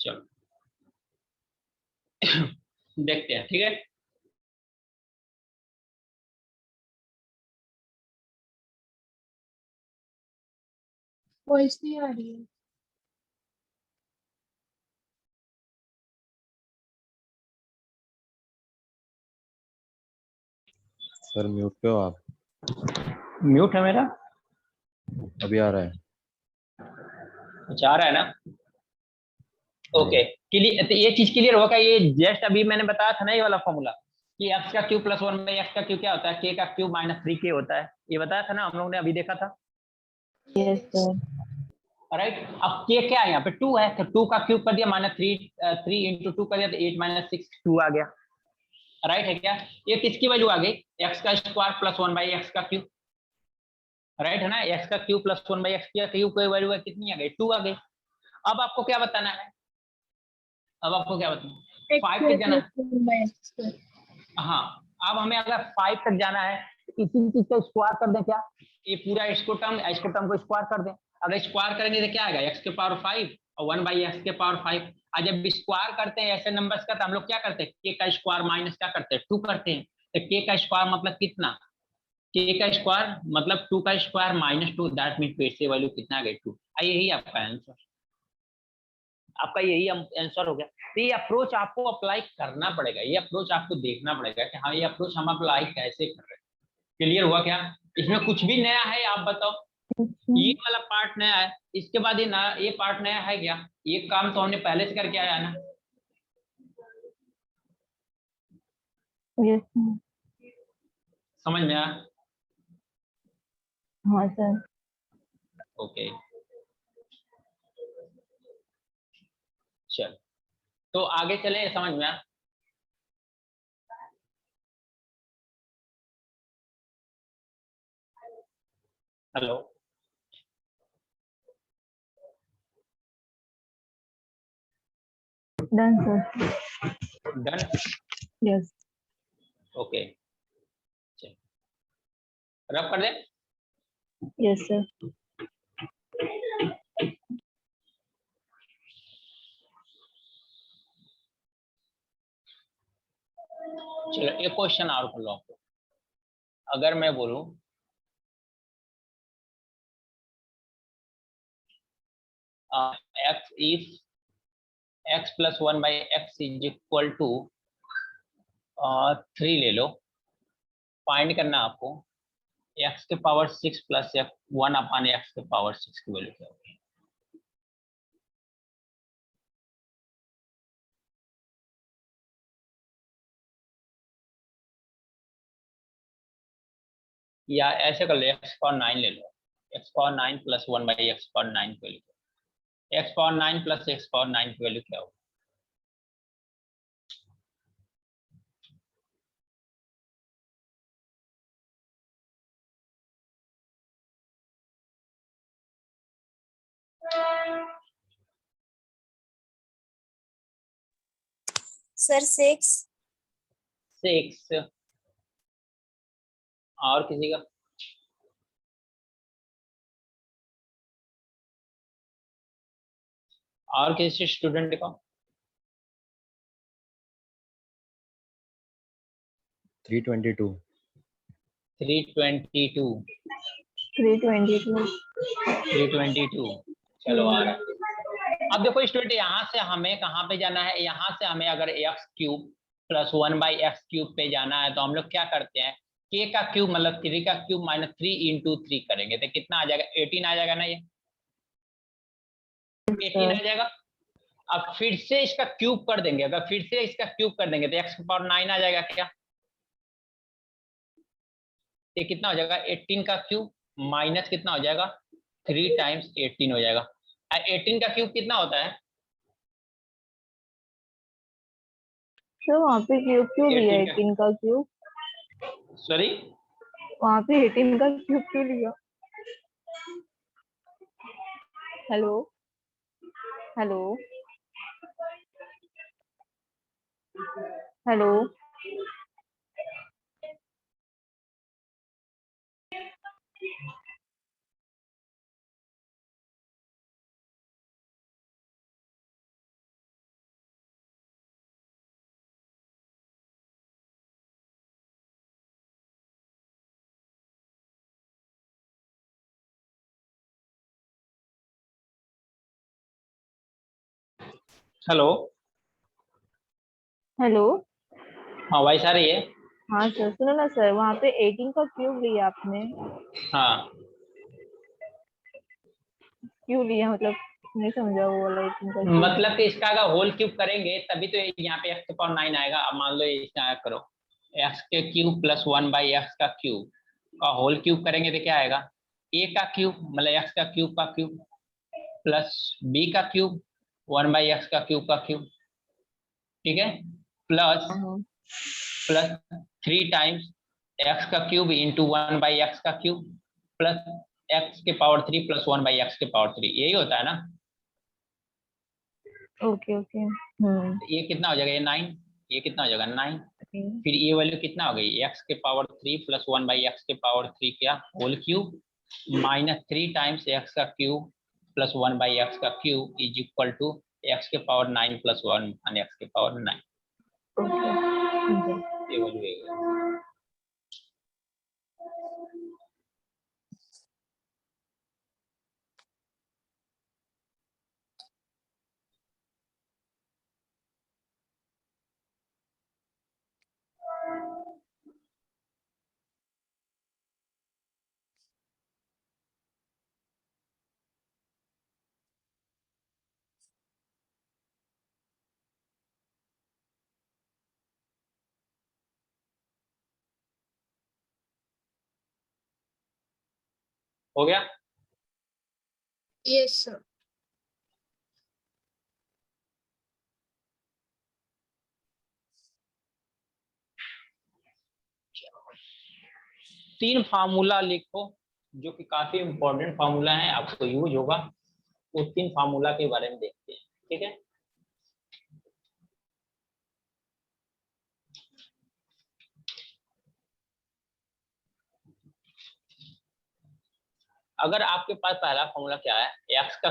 चलो देखते हैं, ठीक है। वॉइस नहीं आ रही है। सर म्यूट पे हो आप? म्यूट है मेरा? अभी आ रहा है। अच्छा, आ रहा है ना? Okay, clear. तो ये चीज क्लियर होगा। ये जस्ट अभी मैंने बताया था ना, ये वाला फॉर्मूला कि एक्स का क्यूब प्लस 1 बाई एक्स का क्यूब क्या होता है, के का क्यूब माइनस 3k होता है। ये बताया था ना हम लोग ने, अभी देखा था। Yes sir. राइट। अब के क्या है, यहाँ पे 2 है, तो 2 का क्यूब कर दिया माइनस 3 इंटू 2 कर दिया तो 8 माइनस 6 2 आ गया। राइट है क्या? ये किसकी वैल्यू आ गई? एक्स का स्क्वायर प्लस 1 बाई एक्स का क्यूब। राइट है ना? एक्स का क्यूब प्लस 1 बाई एक्स का क्यूब की वैल्यू कितनी आ गई? 2 आ गई। अब आपको क्या बताना है? अब आपको क्या बताना है? 5 तक जाना है। हाँ, अब हमें अगर 5 तक जाना है तो इसी चीज का स्क्वायर कर दें क्या? ये पूरा इसको टर्म को स्क्वायर कर दें। अगर स्क्वायर करेंगे तो क्या आएगा? एक्स के पावर 5 और 1 बाई एक्स के पावर 5। और जब स्क्वायर करते हैं ऐसे नंबर्स का तो हम लोग क्या करते हैं? के का स्क्वायर माइनस क्या करते हैं? 2 करते हैं। तो के का स्क्वायर मतलब कितना? के का स्क्वायर मतलब 2 का स्क्वायर माइनस 2, दैट मीन पेड़ से वैल्यू कितना आ गई? 2। यही आपका आंसर, आपका यही आंसर हो गया। तो ये अप्रोच आपको अप्लाई करना पड़ेगा, ये अप्रोच आपको देखना पड़ेगा कि हाँ ये अप्रोच हम अप्लाई कैसे कर रहे हैं। क्लियर हुआ क्या? इसमें कुछ भी नया है आप बताओ? ये वाला पार्ट नया है, इसके बाद ये पार्ट नया है क्या? ये काम तो हमने पहले से करके आया ना। यस समझ में आया? हाँ सर। ओके, चल तो आगे चले, समझ में आया? Hello, done sir. Done. Yes. Okay, चल रब कर दे। Yes sir. चलो एक क्वेश्चन और कर लो आपको। अगर मैं बोलूं X is X plus 1 by X is equal to 3 ले लो, फाइंड करना आपको एक्स के पावर 6 प्लस 1 अपान एक्स के पावर 6 की वैल्यू क्या होगी? या ऐसे कर लो, एक्स पावर 9 ले लो, x power 9 plus 1 by x power 9 की value, x power 9 plus x power 9 की वैल्यू क्या होगी? सर 6। 6। और किसी का? और किसी स्टूडेंट का? 322। 322। 322। 322। चलो आ रहा है। अब देखो स्टूडेंट, यहाँ से हमें कहाँ पे जाना है? यहाँ से हमें अगर x cube plus 1 by x cube पे जाना है तो हम लोग क्या करते हैं? के का क्यूब मतलब 3 का क्यूब माइनस 3 इंटू 3 करेंगे तो कितना आ जाएगा? 18 आ जाएगा ना? ये 18 आ जाएगा। अब फिर से इसका क्यूब कर देंगे, अगर फिर से इसका क्यूब कर देंगे तो एक्स की पावर 9 आ जाएगा क्या? ये कितना हो जाएगा? 18 का क्यूब माइनस कितना हो जाएगा? 3 टाइम्स 18 हो जाएगा। 18 का क्यूब कितना होता है? सर वहाँ पे क्यूब क्यों लिया 18 का, 18 का क्यूब? सॉरी वहाँ पे 18 का क्यूब क्यों लिया? Hello hello hello. Hello. Hello. हाँ वॉइस आ रही है। हाँ सर, सुनो ना सर, वहाँ पे 18 का क्यूब लिया आपने, हाँ क्यों लिया? मतलब नहीं समझा वो वाला 18 का क्यूब। मतलब कि इसका अगर होल क्यूब करेंगे तभी तो यहाँ पे x⁹ 9 आएगा। अब मान लो इसका करो x के क्यूब प्लस 1/x का क्यूब का होल क्यूब करेंगे तो क्या आएगा? a का क्यूब मतलब x का क्यूब प्लस b का क्यूब 1/x का क्यूब, ठीक है, प्लस हाँ। प्लस 3 टाइम्स x का क्यूब इंटू 1/x का cube plus x⁻³ plus 1/x⁻³ यही होता है ना। Okay okay. ये कितना हो जाएगा? ये 9। ये कितना हो जाएगा? 9। फिर ये वैल्यू कितना हो गई? x⁻³ प्लस 1/x⁻³ क्या whole cube minus 3 times x का क्यूब प्लस 1/x का cube is equal to x⁻9 plus 1/x⁻9। Okay. ये वैल्यू है। हो गया। Yes sir. तीन फार्मूला लिखो जो कि काफी इंपॉर्टेंट फार्मूला है, आपको यूज होगा। वो तीन फार्मूला के बारे में देखते हैं, ठीक है। अगर आपके पास पहला फॉर्मूला क्या है, एक्स का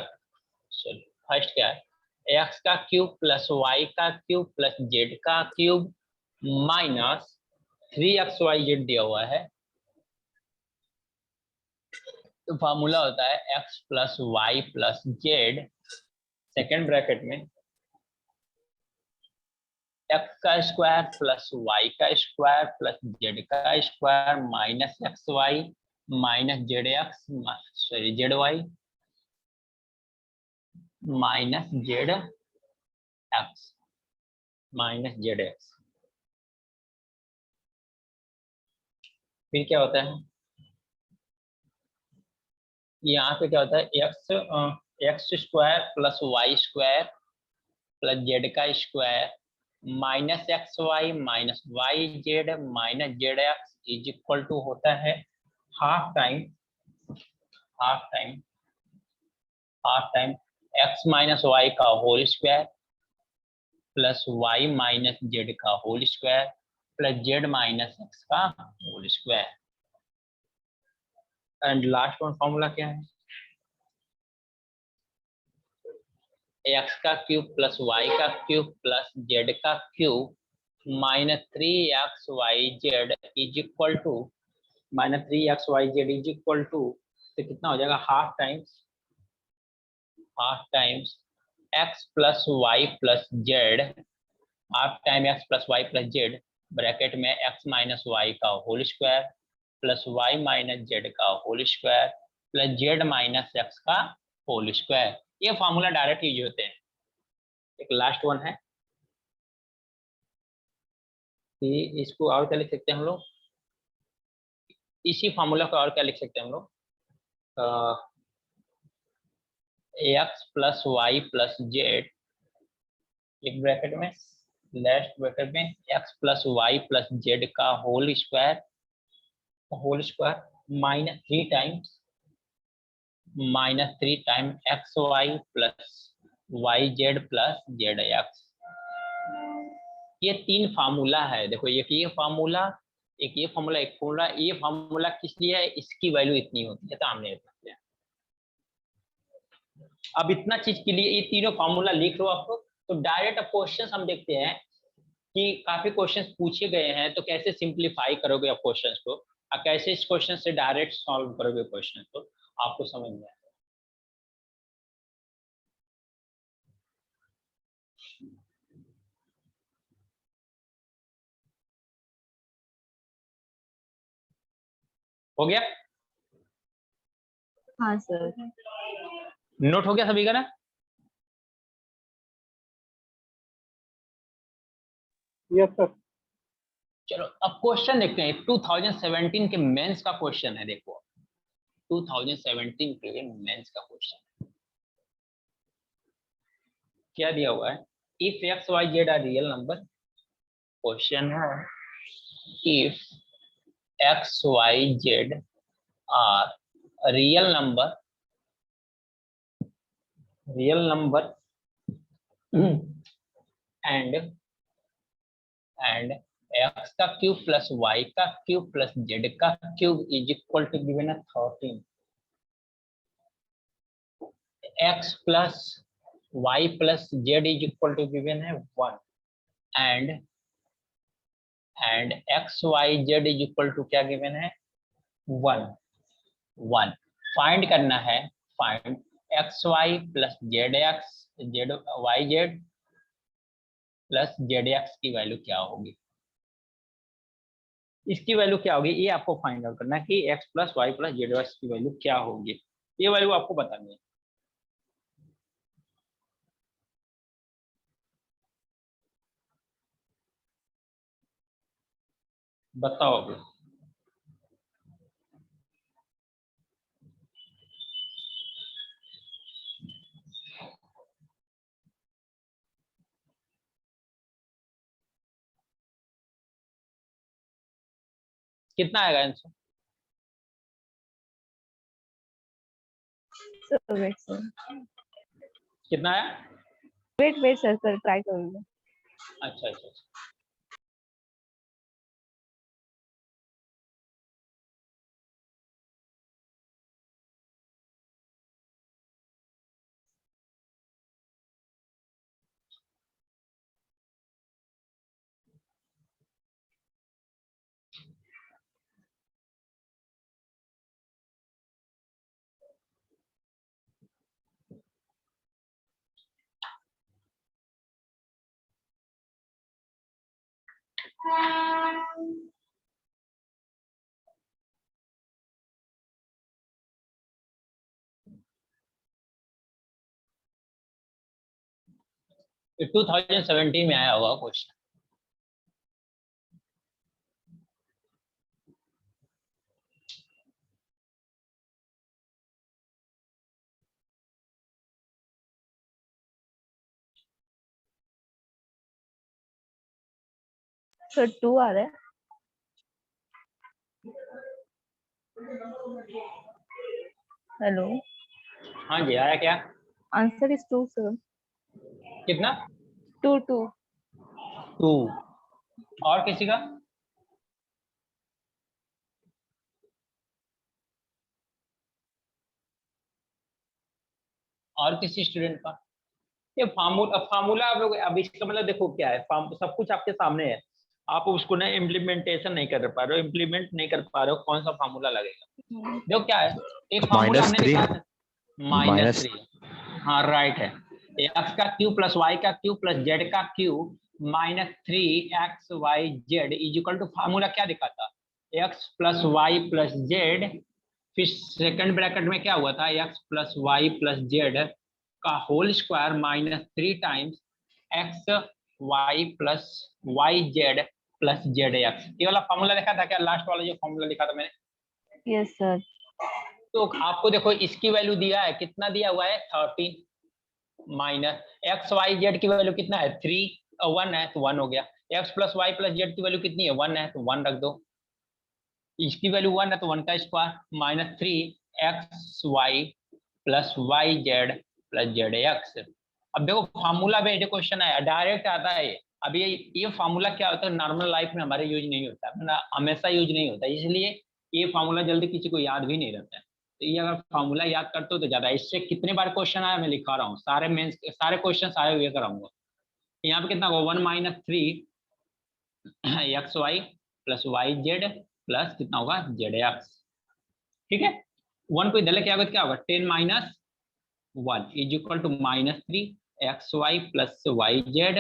सॉरी फर्स्ट क्या है, एक्स का क्यूब प्लस वाई का क्यूब प्लस जेड का क्यूब माइनस 3xyz दिया हुआ है। तो फार्मूला होता है X plus Y plus Z second bracket में एक्स का स्क्वायर प्लस वाई का स्क्वायर प्लस जेड का square minus x Y minus Z X sorry Z Y minus Z X minus Z X. फिर क्या होता है, यहाँ पे क्या होता है, X square plus Y square plus Z का square minus x Y minus y z minus Z x is equal to होता है half time half time half time x minus y का whole square plus y minus z का whole square plus z minus x का whole square. And last one formula क्या है, x का cube plus Y का cube plus Z का cube minus 3xyz is equal to तो कितना हो जाएगा, half times x plus Y plus z half time x plus Y plus z bracket में एक्स माइनस वाई का whole square plus y minus z का whole square plus z minus x का whole square. ये formula direct use होते हैं। एक last one है कि इसको और क्या लिख सकते हैं हम लोग, इसी फॉर्मूला को और क्या लिख सकते हैं हम लोग, x plus Y plus z एक ब्रैकेट में लास्ट ब्रैकेट में x plus Y plus Z का whole square minus three time x y plus Y Z plus Z x. ये तीन फार्मूला है। देखो ये फार्मूला एक फार्मूला ये फार्मूला किस लिए है, इसकी वैल्यू इतनी होती है सामने। अब इतना चीज के लिए ये तीनों फार्मूला लिख लो आपको। तो डायरेक्ट अब क्वेश्चंस हम देखते हैं कि काफी क्वेश्चंस पूछे गए हैं, तो कैसे सिंप्लीफाई करोगे आप क्वेश्चंस को और कैसे इस क्वेश्चन से डायरेक्ट सॉल्व करोगे क्वेश्चन को, आपको समझ में आएगा। हो गया? हाँ सर। नोट हो गया सभी का ना? Yes sir. चलो अब क्वेश्चन देखते हैं। 2017 के मेंस का क्वेश्चन है, देखो 2017 के मेंस का क्वेश्चन क्या दिया हुआ है? If x Y Z are real number, question है if x Y Z are real number and x का क्यूब प्लस वाई का क्यूब प्लस जेड का cube is equal to given है 13। X plus Y plus Z is equal to given है 1 and x Y Z is equal to क्या given है 1 find करना है। Find x y plus Z x Z Y Z plus Z X की value क्या होगी, इसकी value क्या होगी ये आपको फाइंड आउट करना है कि X plus Y plus Z X की वैल्यू क्या होगी, ये वैल्यू आपको बतानी है। बताओ अभी। कितना आएगा आंसर? सर वेट सर, कितना आया? वेट सर ट्राई करूँगा। अच्छा अच्छा अच्छा। ये 2017 में आया होगा क्वेश्चन। सर 2 आ रहा है। हेलो, हाँ जी, आया क्या? Answer is 2 sir. कितना? 2 2। और किसी का? और किसी स्टूडेंट का? ये फार्मूला आप लोग अब इसका मतलब देखो क्या है, सब कुछ आपके सामने है, आप उसको ना इम्प्लीमेंटेशन नहीं कर पा रहे हो, इम्प्लीमेंट नहीं कर पा रहे हो, कौन सा फार्मूला लगेगा? देखो क्या है, एक फार्मूला हमने -3 निकाला -3। हाँ राइट है। एक्स का क्यूब प्लस वाई का क्यूब प्लस जेड का cube -3 XYZ is equal to formula क्या दिखाता? X plus Y plus z, फिर सेकंड ब्रैकेट में क्या हुआ था, x plus Y plus Z का whole square -3 times x y plus Y Z plus Z x. ये वाला फॉर्मूला लिखा था क्या? लास्ट वाला जो फॉर्मूला लिखा था मैंने। Yes sir. तो आपको देखो इसकी वैल्यू दिया है, कितना दिया हुआ है 13 माइनस एक्स वाई जेड की वैल्यू कितना है 3 1 है तो 1 हो गया। X plus Y plus Z की वैल्यू कितनी है 1 है तो 1 रख दो, इसकी वैल्यू 1 है तो 1 का square -3 XY plus Y Z plus Z X. अब देखो फार्मूला बेस्ड क्वेश्चन है, डायरेक्ट आता है। अब ये फार्मूला क्या होता है, नॉर्मल लाइफ में हमारे यूज नहीं होता है, हमेशा यूज नहीं होता, इसलिए ये फार्मूला जल्दी किसी को याद भी नहीं रहता है। तो ये अगर फार्मूला याद करते हो तो ज्यादा। इससे कितने बार क्वेश्चन आया मैं लिखा रहा हूँ, सारे मेंस सारे क्वेश्चन आए हुए कराऊंगा। यहाँ पे कितना होगा 1 - 3 XY plus Y Z plus कितना होगा जेड एक्स। ठीक है, 1 को इधर लेके आओगे क्या होगा 10 - 1 is equal to -3 XY plus Y Z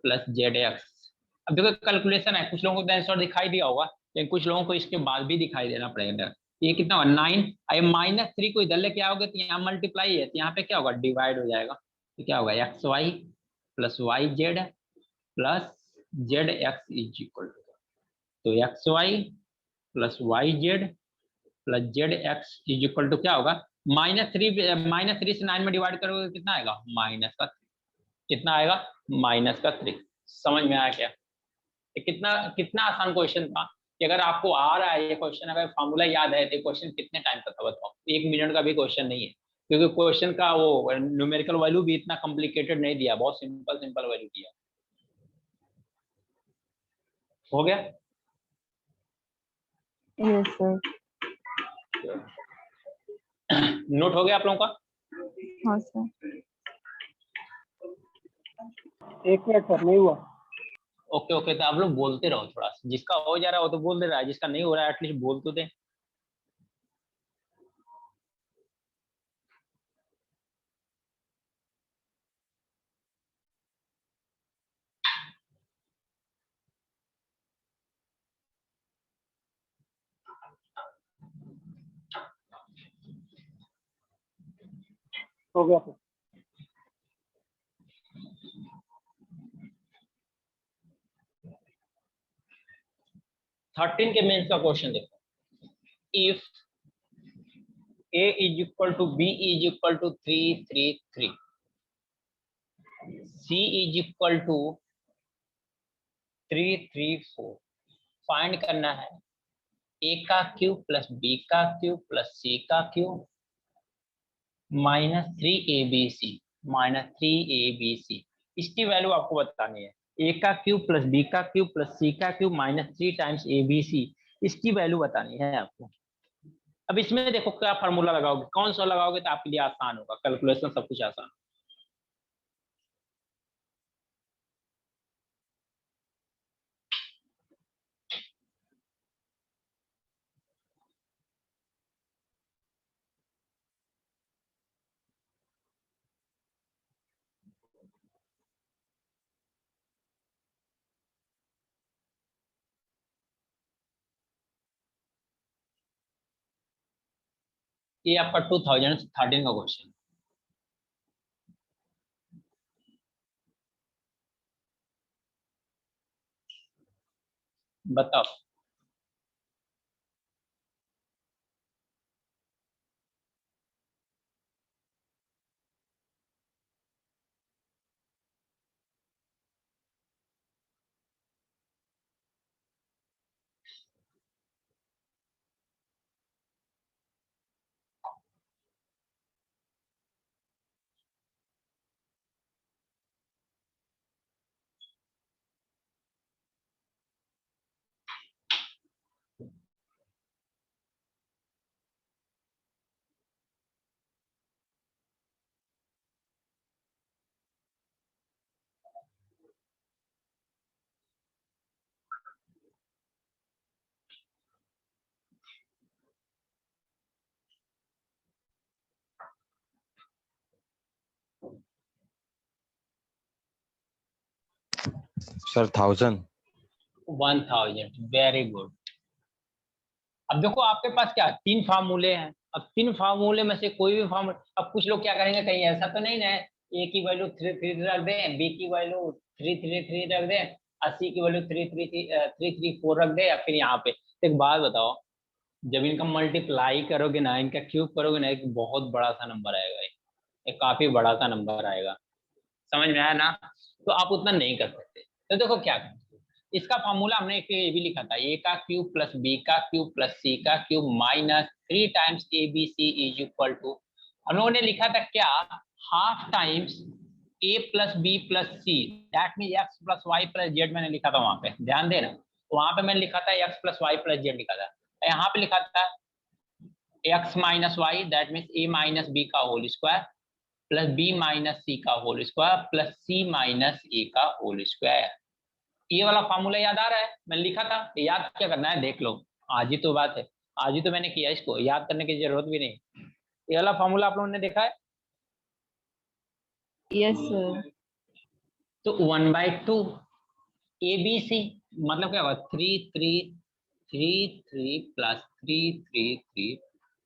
plus Z X. अब देखो कैलकुलेशन है, कुछ लोगों को तो आंसर दिखाई दिया होगा लेकिन कुछ लोगों को इसके बाद भी दिखाई देना पड़ेगा। ये कितना होगा 9। अब -3 को इधर लेके आओगे तो यहाँ मल्टीप्लाई है, तो यहाँ पे क्या होगा डिवाइड हो जाएगा, तो क्या होगा x y plus Y Z plus Z x is equal to, तो x y plus Y Z plus Z x is equal to क्या होगा -3 से 9 में डिवाइड करोगे तो कितना आएगा माइनस का, कितना आएगा -3। समझ में आया क्या? ये कितना कितना आसान क्वेश्चन था कि अगर आपको आ रहा है ये क्वेश्चन, अगर फॉर्मूला याद है तो क्वेश्चन कितने टाइम तक था बताओ? 1 मिनट का भी क्वेश्चन नहीं है, क्योंकि क्वेश्चन का वो न्यूमेरिकल वैल्यू भी इतना कॉम्प्लिकेटेड नहीं दिया, बहुत सिंपल सिंपल वैल्यू दिया। हो गया? Yes sir. नोट हो गया आप लोगों का? हाँ सर। 1 मिनट सर, नहीं हुआ। ओके ओके, तो आप लोग बोलते रहो थोड़ा सा, जिसका हो जा रहा है वो तो बोल दे रहा है, जिसका नहीं हो रहा है एटलीस्ट बोल तो दे। हो गया सर। थर्टीन के मेंस का क्वेश्चन देखो, if a is equal to b is equal to 3 3 3, c is equal to 3 3 4, find करना है a का क्यूब प्लस b का क्यूब प्लस c का क्यूब -3abc -3abc, इसकी वैल्यू आपको बतानी है। a का क्यूब प्लस b का क्यूब प्लस c का क्यूब -3 टाइम्स abc, इसकी वैल्यू बतानी है आपको। अब इसमें देखो क्या फार्मूला लगाओगे, कौन सा लगाओगे तो आपके लिए आसान होगा, कैलकुलेशन सब कुछ आसान। ये आपका 2013 का क्वेश्चन, बताओ। सर 1000। 1000, very good. अब देखो आपके पास क्या 3 फार्मूले हैं, अब 3 फार्मूले में से कोई भी फार्मूला, अब कुछ लोग क्या करेंगे, कहीं ऐसा तो नहीं ना ए की वैल्यू 3 3 रख दें, बी की वैल्यू 3 3 3 रख दें, और सी की वैल्यू 3 3 3 3 4 रख दें, या फिर यहाँ पे एक बात बताओ, जब इनका मल्टीप्लाई करोगे ना, इनका क्यूब करोगे ना, एक बहुत बड़ा सा नंबर आएगा, एक काफी बड़ा सा नंबर आएगा। समझ में आया ना? तो आप उतना नहीं कर सकते, तो देखो क्या करें, इसका फॉर्मूला हमने एक ये भी लिखा था, ए का क्यूब प्लस बी का क्यूब प्लस सी का cube -3 times A B C is equal to, हम लोगों ने लिखा था क्या, half times A plus B plus C, that mean X plus Y plus Z, मैंने लिखा था वहां पे, ध्यान देना, वहां पे मैंने लिखा था x plus Y plus z लिखा था, यहाँ पे लिखा था x minus y, that mean a minus B का whole square plus b minus c का whole square plus c minus a का होल स्क्वायर। ये वाला फार्मूला याद आ रहा है, मैंने लिखा था, याद क्या करना है देख लो, आज ही तो बात है, आज ही तो मैंने किया, इसको याद करने की जरूरत भी नहीं। ये वाला फार्मूला आप लोगों ने देखा है? Yes sir. तो 1/2 ए बी सी मतलब क्या होगा 3 3 3 प्लस 3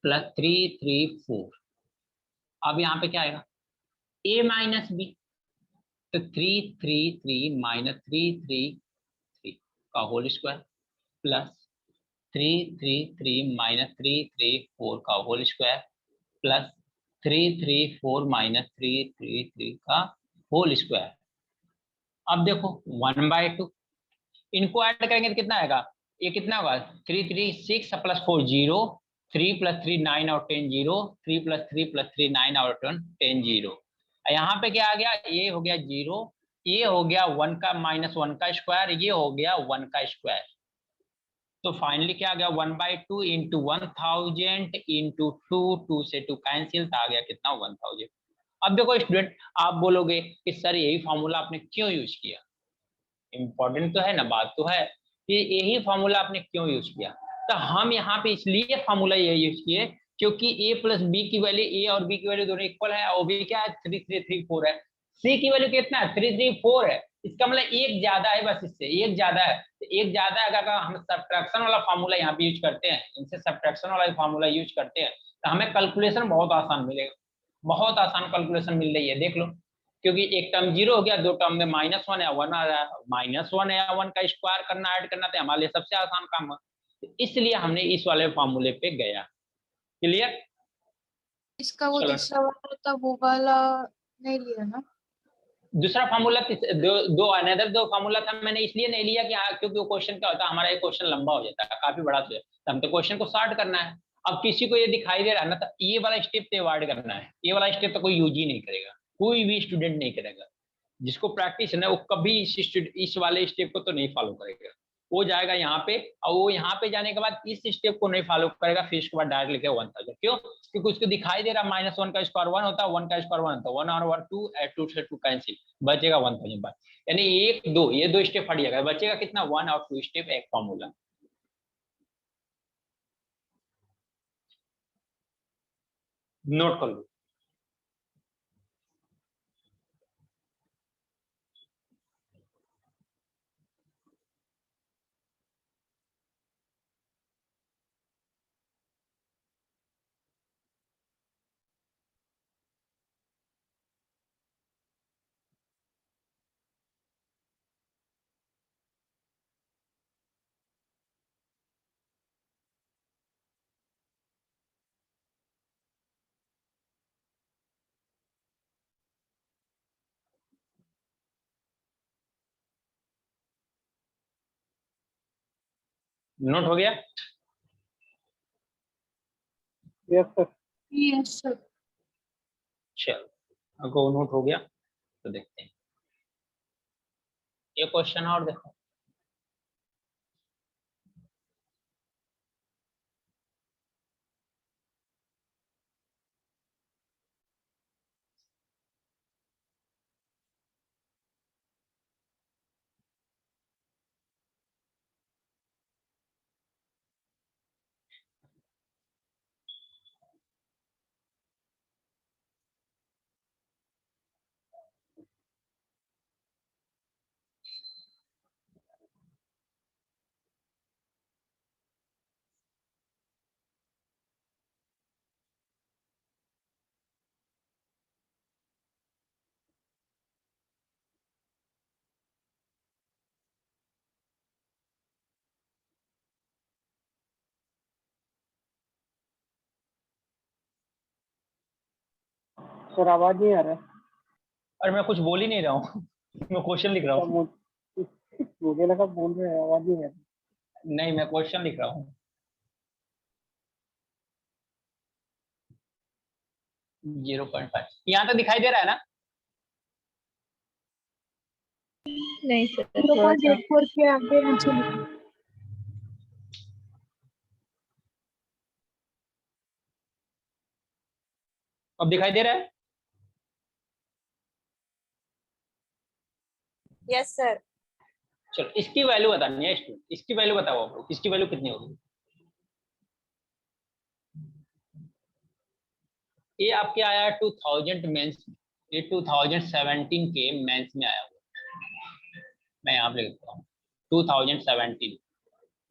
प्लस 3 अब यहाँ पे क्या आएगा a माइनस बी, तो 3 माइनस 3 का होल स्क्वायर प्लस 3 माइनस 3 का होल स्क्वायर प्लस 3 माइनस 3 का होल स्क्वायर। अब देखो 1/2 इनको ऐड करेंगे तो कितना आएगा, ये कितना होगा 6 प्लस 4 0, 3 प्लस 3 9 और 10 0, 3 प्लस 3 9 और 10 0। यहाँ पे क्या आ गया, ये हो गया 0, ये हो गया 1 का माइनस 1 का स्क्वायर, ये हो गया 1 का स्क्वायर। तो फाइनली क्या आ गया 1/2 इंटू 1000 इंटू 2 से 2 कैंसिल, आ गया कितना 1000। अब देखो स्टूडेंट, आप बोलोगे कि सर यही फॉर्मूला आपने क्यों यूज किया, इंपॉर्टेंट तो है ना, बात तो है कि यही फॉर्मूला आपने क्यों यूज किया। तो हम यहाँ पे इसलिए फॉर्मूला ये यूज किए क्योंकि a प्लस बी की वैल्यू, a और b की वैल्यू दोनों इक्वल है, और b क्या है 3334 है, c की वैल्यू कितना है 334 है, इसका मतलब एक ज्यादा है, बस इससे एक ज्यादा है। तो एक ज्यादा है, अगर हम सब्ट्रैक्शन वाला फॉर्मूला यहाँ पे यूज करते हैं, इनसे सब्ट्रैक्शन वाला फॉर्मूला यूज करते हैं, तो हमें कैलकुलेशन बहुत आसान मिलेगा, बहुत आसान कैलकुलेशन मिल रही है, देख लो। क्योंकि एक टर्म 0 हो गया, दो टर्म में -1 है 1 आ रहा है, -1 है 1 का स्क्वायर करना, ऐड करना, तो हमारे लिए सबसे आसान काम है, तो इसलिए हमने इस वाले फॉर्मूले पे गया। क्लियर? इसका वो चलो। दूसरा वाला था वो वाला नहीं लिया ना? दूसरा फार्मूला अनदर दो फार्मूला था, मैंने इसलिए नहीं लिया कि क्योंकि वो क्वेश्चन क्या होता है, हमारा ये क्वेश्चन लंबा हो जाता है, काफी बड़ा तो है, तो हम तो क्वेश्चन को शॉर्ट करना है। अब किसी को ये दिखाई दे रहा है ना, तो ये वाला स्टेप तो अवॉइड करना है, ये वाला स्टेप तो कोई यूज ही नहीं करेगा, कोई भी स्टूडेंट नहीं करेगा, जिसको प्रैक्टिस है ना वो कभी इस वाले स्टेप को तो नहीं फॉलो करेगा, वो जाएगा यहाँ पे, और वो यहाँ पे जाने के बाद इस स्टेप को नहीं फॉलो करेगा, फिर उसके बाद डायरेक्ट लिखेगा 1000। क्यों? क्योंकि उसको दिखाई दे रहा -1 का स्क्वायर 1 होता है, 1 का स्क्वायर 1 होता है, 1 और 1 2 2 से 2 कैंसिल, बचेगा 1000 बार, यानी एक दो ये दो स्टेप हट जाएगा, बचेगा कितना 1 और 2 स्टेप, एक फॉर्मूला। नोट कर लो। नोट हो गया? Yes sir. Yes sir. चलो, अगर नोट हो गया तो देखते हैं ये क्वेश्चन, और देखो सर आवाज नहीं आ रहा है। और मैं कुछ बोल ही नहीं रहा हूँ मैं क्वेश्चन लिख रहा सर, हूँ। मुझे लगा बोल रहे हैं, आवाज नहीं आ रही। नहीं, मैं क्वेश्चन लिख रहा हूँ। 0.5 यहाँ तक दिखाई दे रहा है ना? नहीं सर, थोड़ा सा 0.84 के आगे नीचे लिखो। अब दिखाई दे रहा है? Yes sir. चलो, इसकी वैल्यू बतानी है स्टूडेंट, इसकी वैल्यू बताओ आप लोग, इसकी वैल्यू कितनी होगी? ये आपके आया 2000 मेंस, ये 2017 के मेंस में आया हुआ, मैं यहाँ पे लिखता हूँ 2017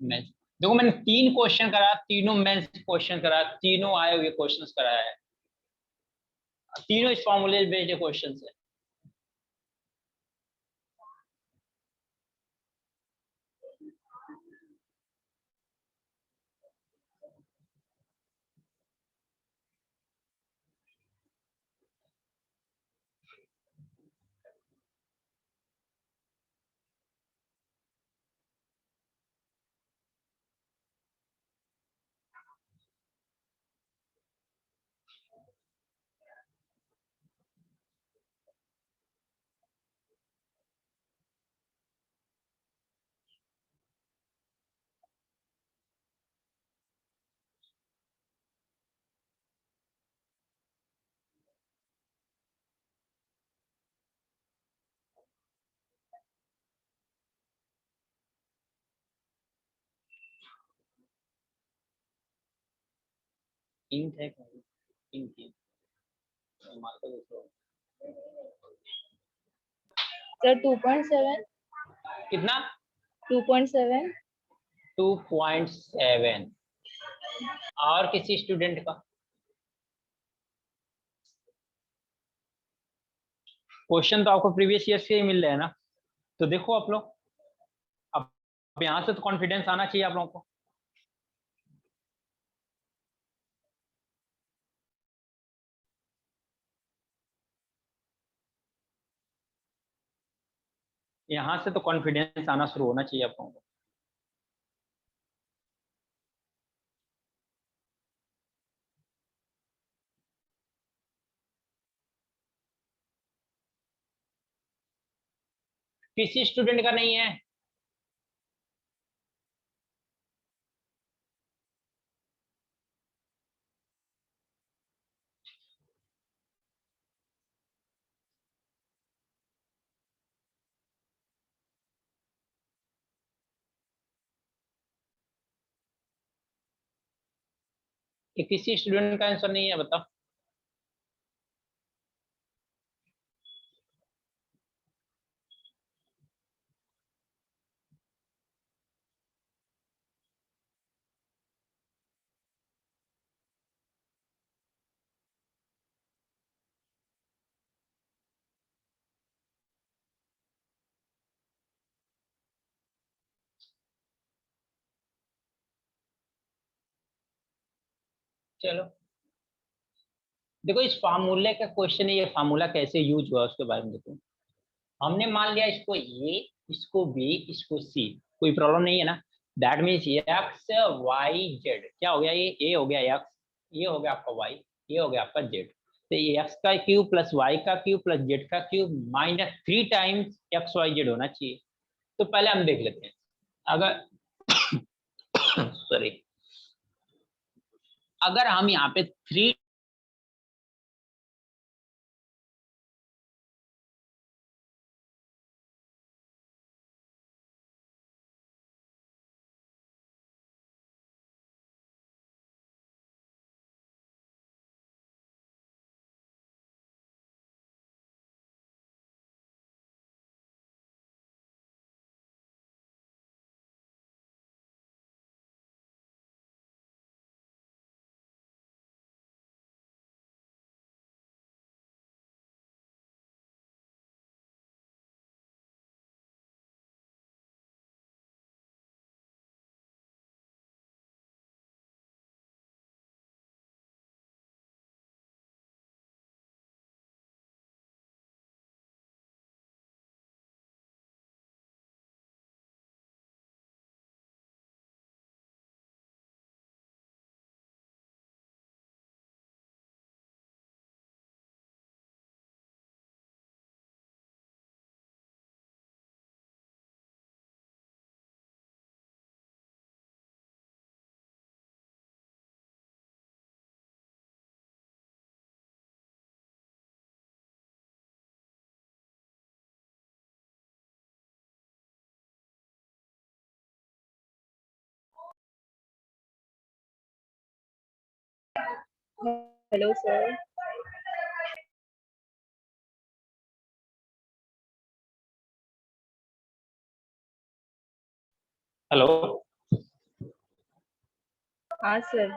मेंस। देखो मैंने 3 क्वेश्चन करा, तीनों मेंस क्वेश्चन करा, तीनों आए हुए क्वेश्चंस कराया है, तीनों इस फॉर्मूले बेस्ड क्वेश्चंस है। इंक है क्या? इंक मार्कर देखो सर 2.7 कितना 2.7 2.7। और किसी स्टूडेंट का क्वेश्चन तो आपको प्रीवियस ईयर से ही मिल रहे हैं ना, तो देखो आप लोग, अब यहाँ से तो कॉन्फिडेंस आना चाहिए आप लोगों को। यहाँ से तो कॉन्फिडेंस आना शुरू होना चाहिए आप लोगों को। किसी स्टूडेंट का नहीं है? कि किसी स्टूडेंट का आंसर नहीं है, बताओ। चलो देखो, इस फार्मूले का क्वेश्चन है, ये फार्मूला कैसे यूज हुआ उसके बारे में देखो। हमने मान लिया इसको ए, इसको बी, इसको सी, कोई प्रॉब्लम नहीं है ना। That means X Y Z क्या हो गया, ये ए हो गया एक्स, ये हो गया आपका वाई, ये हो गया आपका जेड। तो एक्स का क्यूब प्लस वाई का क्यूब प्लस जेड का cube minus 3 times x Y Z होना चाहिए। तो पहले हम देख लेते हैं, अगर सॉरी, अगर हम यहाँ पे 3 हेलो सर। हेलो हाँ सर।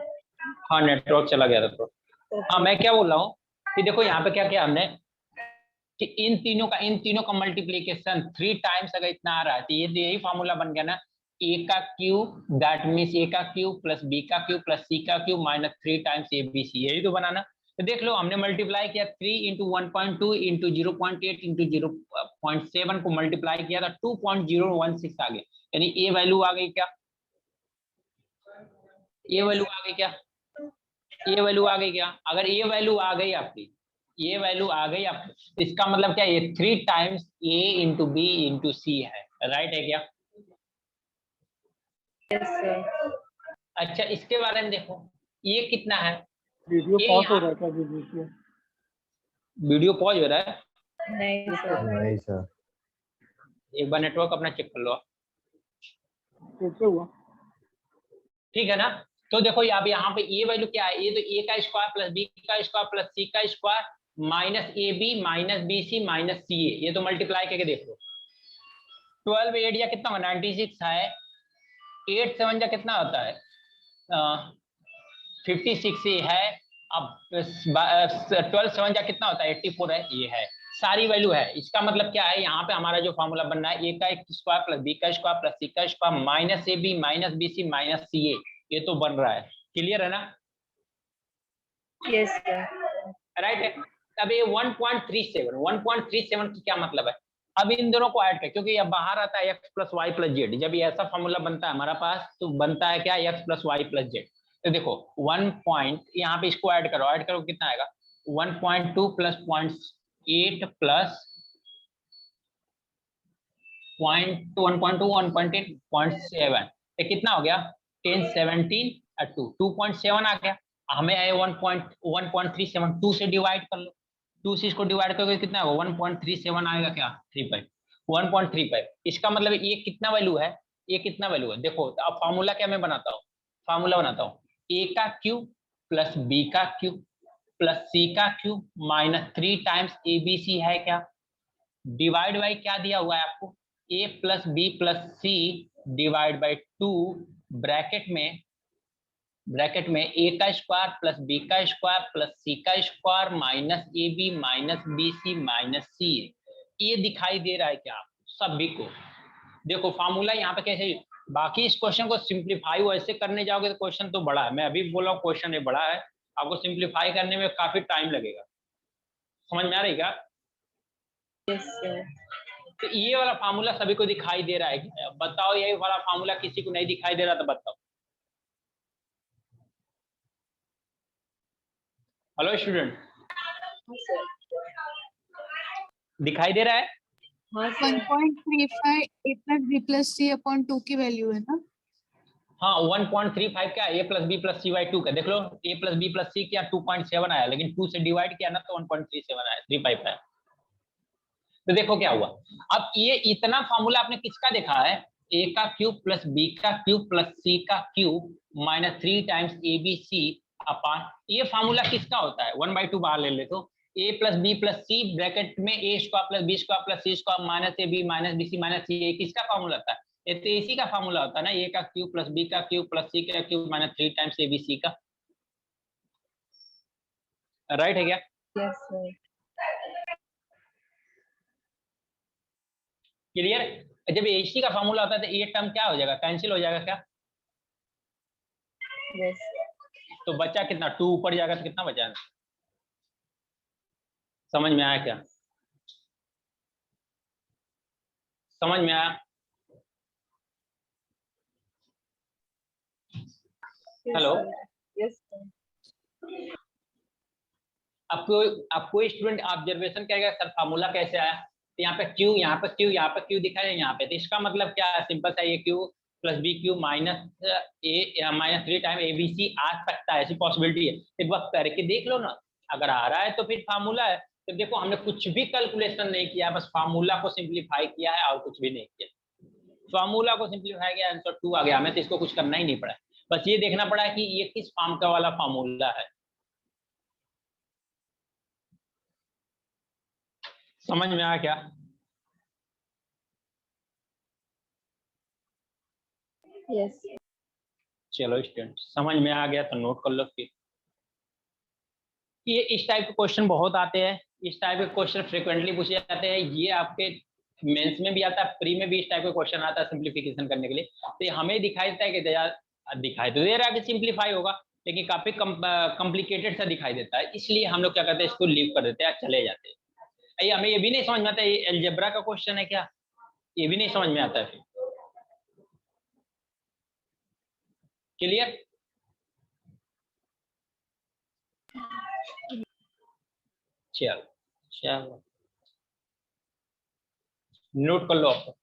हाँ नेटवर्क चला गया था तो। हाँ मैं क्या बोल रहा हूँ कि देखो यहाँ पे क्या किया हमने कि इन तीनों का मल्टीप्लीकेशन 3 टाइम्स अगर इतना आ रहा है तो ये यही फॉर्मूला बन गया ना, ए का क्यूब दैट मीन्स ए का क्यूब प्लस बी का क्यूब प्लस सी का cube minus 3 times A B C, यही तो बनाना। तो देख लो हमने मल्टीप्लाई किया 3 इंटू 1.2 इंटू 0.8 इंटू 0.7 को मल्टीप्लाई किया था 2.016 आ गया, यानी ए वैल्यू आ गई क्या, ये वैल्यू आ गई क्या, ये वैल्यू आ गई क्या। अगर ये वैल्यू आ गई आपकी, ये वैल्यू आ गई आपकी, इसका मतलब क्या, ये 3 टाइम्स ए इंटू बी इंटू सी है, राइट है क्या। Yes sir. अच्छा इसके बारे में देखो, ये कितना है, वीडियो ये पॉज हो यहाँ रहा था अभी बीच में। वीडियो पॉज हो रहा है, नहीं सर। नहीं सर। एक बार नेटवर्क अपना चेक कर लो, कैसे हुआ? ठीक है ना। तो देखो यहाँ पे ये वैल्यू क्या है, ये तो ए का स्क्वायर प्लस बी का स्क्वायर प्लस सी का square minus a b minus b c minus c a, ये तो मल्टीप्लाई करके देख लो। 12 8 या कितना 96 है, 8 7 जा कितना होता है 56 ये है, अब 12 7 जा कितना होता है 84 है, ये है सारी वैल्यू है। इसका मतलब क्या है, यहाँ पे हमारा जो फॉर्मूला बन रहा है ए का स्क्वायर प्लस बी का स्क्वायर प्लस सी का square minus a b minus b c minus c a, ये तो बन रहा है, क्लियर है ना। Yes sir. राइट है। अब ये 1.37 की क्या मतलब है, अब इन दोनों को ऐड कर, क्योंकि अब बाहर आता है x plus Y plus Z, जब ये ऐसा फॉर्मूला बनता है हमारा पास तो बनता है क्या x plus Y plus Z. तो देखो 1 पॉइंट यहाँ पे इसको ऐड करो कितना आएगा 1.2 प्लस 0.8 प्लस 1.2 1.8 0.7, ये कितना हो गया 10 17 2 2.7 आ गया। हमें आए 1.137 2 से डिवाइड कर लो, 2 से इसको डिवाइड करोगे कितना होगा 1.37 आएगा क्या 35 1.35। इसका मतलब ये कितना वैल्यू है, ये कितना वैल्यू है देखो। अब फॉर्मूला क्या मैं बनाता हूँ, फॉर्मूला बनाता हूँ ए का क्यूब प्लस बी का क्यूब प्लस सी का cube minus 3 times A B C है क्या, डिवाइड बाई क्या दिया हुआ है आपको a plus B plus c divide by 2 bracket में a का स्क्वायर प्लस b का स्क्वायर प्लस c का square minus a b minus b c minus c, ये दिखाई दे रहा है क्या आपको सभी को। देखो फार्मूला यहाँ पे कैसे, बाकी इस क्वेश्चन को सिंप्लीफाई वैसे करने जाओगे तो क्वेश्चन तो बड़ा है, मैं अभी बोला हूँ क्वेश्चन ये बड़ा है, आपको सिंप्लीफाई करने में काफी टाइम लगेगा, समझ में आ रही क्या। Yes sir. तो ये वाला फार्मूला सभी को दिखाई दे रहा है क्या, बताओ यही वाला फार्मूला किसी को नहीं दिखाई दे रहा तो बताओ। हेलो स्टूडेंट, दिखाई दे रहा है। हाँ sir. 1.35 a plus b plus c upon 2 की वैल्यू है ना। हाँ 1.35 क्या a plus B plus C by 2 का, देख लो a plus B plus C क्या 2.7 आया, लेकिन 2 से डिवाइड किया ना तो 1.37 आया 35 आया। तो देखो क्या हुआ, अब ये इतना फार्मूला आपने किसका देखा है, a का क्यूब प्लस b का क्यूब प्लस c का cube minus 3 times A B c upon, ये फार्मूला किसका होता है 1/2 बाहर ले ले तो a plus B plus c bracket में a square plus B square plus c square minus a b minus b c minus c, ये किसका फार्मूला होता है, ये तो इसी का फार्मूला होता है ना, a का क्यूब प्लस b का क्यूब प्लस c का cube minus 3 times A B C का, राइट है क्या। Yes sir. क्लियर, जब एसी का फार्मूला होता है तो ये टर्म क्या हो जाएगा कैंसिल हो जाएगा क्या, यस। तो बचा कितना 2 ऊपर जाएगा तो कितना बचा, समझ में आया क्या, समझ में आया। Hello, yes sir. आपको स्टूडेंट ऑब्जर्वेशन करेगा सर फार्मूला कैसे आया, तो यहाँ पे क्यू यहाँ पे क्यू यहाँ पे क्यू दिखा है यहाँ पे, तो इसका मतलब क्या है सिंपल सा, ये cube plus b cube minus a minus 3 time a B c आ सकता है, ऐसी पॉसिबिलिटी है, एक बार करके देख लो ना, अगर आ रहा है तो फिर फार्मूला है। तो देखो हमने कुछ भी कैलकुलेशन नहीं किया, बस फार्मूला को सिंप्लीफाई किया है और कुछ भी नहीं किया, फार्मूला को सिंप्लीफाई किया आंसर 2 आ गया, हमें तो इसको कुछ करना ही नहीं पड़ा, बस ये देखना पड़ा कि ये किस फॉर्म का वाला फार्मूला है, समझ में आया क्या। यस। चलो स्टूडेंट, समझ में आ गया तो नोट कर लो फिर। ये इस टाइप के क्वेश्चन बहुत आते हैं, इस टाइप के क्वेश्चन फ्रिक्वेंटली पूछे जाते हैं। ये आपके मेंस में भी आता है, प्री में भी इस टाइप का क्वेश्चन आता है सिंप्लीफिकेशन करने के लिए। तो ये हमें दिखाई देता है कि दिखाई तो दे रहा है कि सिंप्लीफाई होगा, लेकिन काफी कॉम्प्लिकेटेड सा दिखाई देता है, इसलिए हम लोग क्या करते हैं, इसको लीव कर देते हैं, चले जाते हैं। हमें ये भी नहीं समझ में आता ये अलजेब्रा का क्वेश्चन है क्या, ये भी नहीं समझ में आता है फिर। क्लियर? चलो चलो नोट कर लो आप।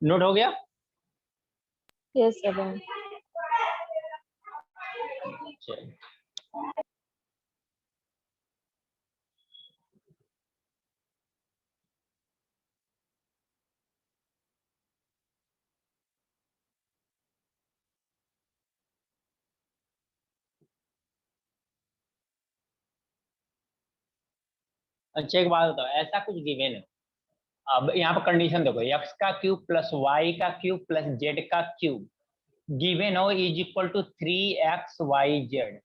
नोट हो गया? Yes, sir. चलो अच्छा, एक बात बताओ, ऐसा कुछ गिवन है, अब यहाँ पर कंडीशन देखो, x का क्यूब प्लस y का क्यूब प्लस z का क्यूब गिवन हो is equal to 3xyz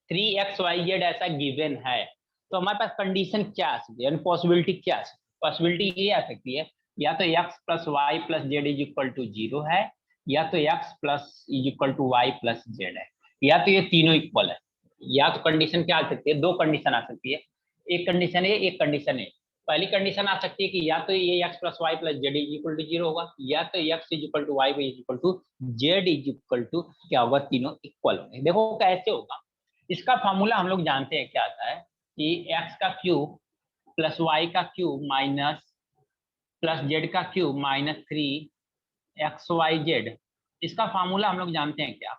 3xyz ऐसा गिवन है, तो हमारे पास कंडीशन क्या आ सकती है, पॉसिबिलिटी क्या आ सकती है? पॉसिबिलिटी ये आ सकती है, या तो x plus Y plus Z is equal to 0 है, या तो x plus is equal to Y plus Z है, या तो ये तीनों इक्वल है। या तो कंडीशन क्या आ सकती है, दो कंडीशन आ सकती है, एक कंडीशन है, एक कंडीशन है। पहली कंडीशन आ सकती है कि या तो ये x plus Y plus Z is equal to 0 होगा, या तो x is equal to Y is equal to Z is equal to क्या होगा, तीनों इक्वल होंगे। देखो कैसे होगा, इसका फॉर्मूला हम लोग जानते हैं क्या आता है कि x का क्यूब प्लस वाई का क्यूब माइनस प्लस जेड का क्यूब माइनस 3xyz, इसका फॉर्मूला हम लोग जानते हैं क्या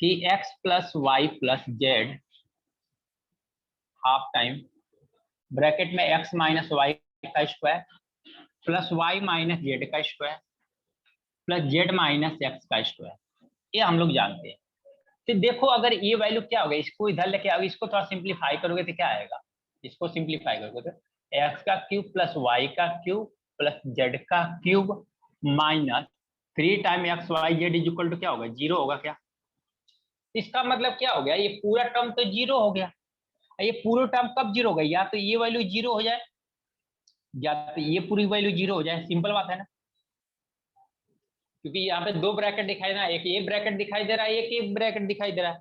कि x plus Y plus z half time bracket में x माइनस वाई का square plus y minus z का square plus z minus x का स्क्वायर, ये हम लोग जानते हैं। तो देखो अगर ये वैल्यू क्या होगा, इसको इधर लेके आओगे, इसको थोड़ा सिंप्लीफाई करोगे तो क्या आएगा, इसको सिंप्लीफाई करोगे तो एक्स का क्यूब प्लस वाई का क्यूब प्लस जेड का cube minus 3 time x Y Z is equal to क्या होगा, 0 होगा क्या। इसका मतलब क्या हो गया, ये पूरा टर्म तो 0 हो गया। ये पूरा टर्म कब 0 हो गया, या तो ये वैल्यू 0 हो जाए या तो ये पूरी वैल्यू 0 हो जाए, सिंपल बात है ना। क्योंकि यहाँ पे दो ब्रैकेट दिखाई दे रहा है, एक ये ब्रैकेट दिखाई दे रहा है, एक ये ब्रैकेट दिखाई दे रहा है,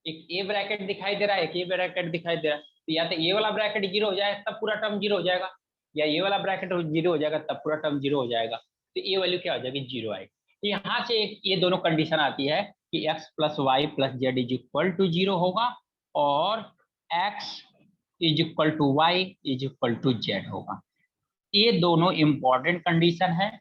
एक ये ब्रैकेट दिखाई दे रहा है, एक ये ब्रैकेट दिखाई दे रहा है। तो या तो ये वाला ब्रैकेट 0 हो जाए तब पूरा टर्म 0 हो जाएगा, या ये वाला ब्रैकेट 0 हो जाएगा तब पूरा टर्म 0 हो जाएगा। तो ये वैल्यू क्या हो जाएगी, 0 आएगी। तो यहाँ से ये दोनों कंडीशन आती है कि x plus Y plus Z is equal to 0 होगा और x is equal to Y is equal to Z होगा। ये दोनों इंपॉर्टेंट कंडीशन है,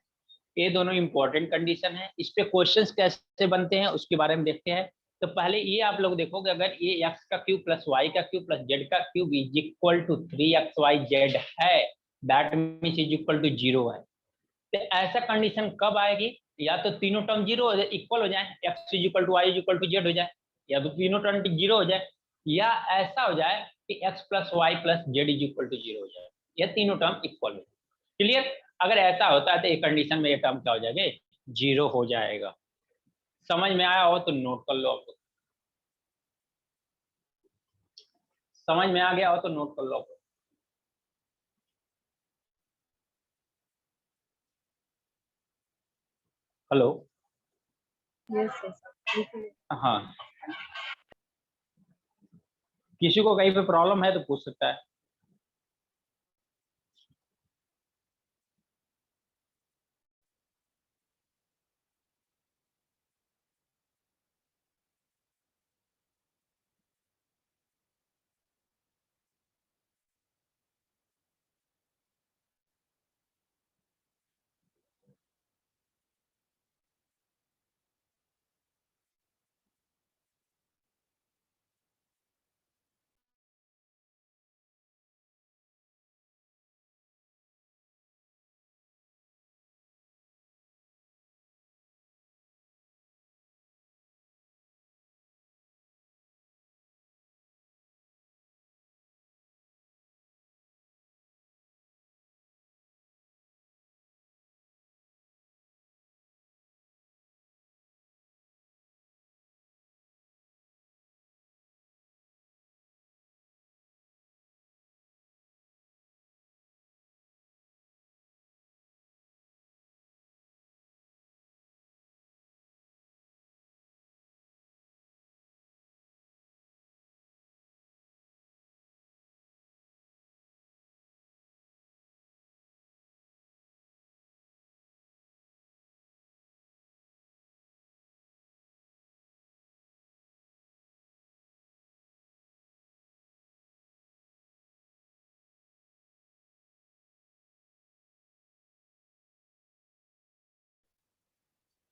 ये दोनों इंपॉर्टेंट कंडीशन है। इस पे क्वेश्चंस कैसे बनते हैं उसके बारे में देखते हैं। तो पहले ये आप लोग देखोगे, अगर ये x का क्यूब प्लस वाई का क्यूब प्लस जेड का cube is equal to 3xyz है, that means is equal to 0 है। तो ऐसा कंडीशन कब आएगी, या तो तीनों टर्म 0 हो जाए, इक्वल हो जाए, x is equal to Y is equal to Z हो जाए, या तो तीनों टर्म 0 हो जाए, या ऐसा हो जाए कि x plus Y plus Z is equal to 0 हो जाए, या तीनों टर्म इक्वल हो जाए। क्लियर? अगर ऐसा होता है तो एक कंडीशन में ये टर्म क्या हो जाएगा, 0 हो जाएगा। समझ में आया हो तो नोट कर लो आप, समझ में आ गया हो तो नोट कर लो आप। हेलो? Yes, yes. हाँ, किसी को कहीं पे प्रॉब्लम है तो पूछ सकता है।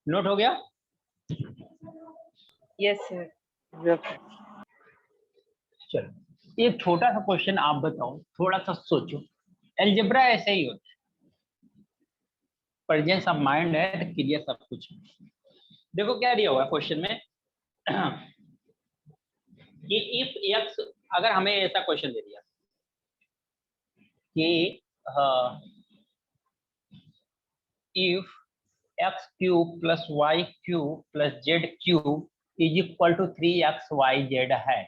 नोट हो गया? Yes sir. यस चलो एक छोटा सा क्वेश्चन आप बताओ, थोड़ा सा सोचो। अलजेब्रा ऐसे ही होता है, प्रेजेंस ऑफ माइंड है तो क्लियर सब कुछ। देखो क्या दिया हुआ है क्वेश्चन में कि इफ एक्स, अगर हमें ऐसा क्वेश्चन दे दिया कि if X cube plus Y cube plus Z cube is equal to 3xyz है,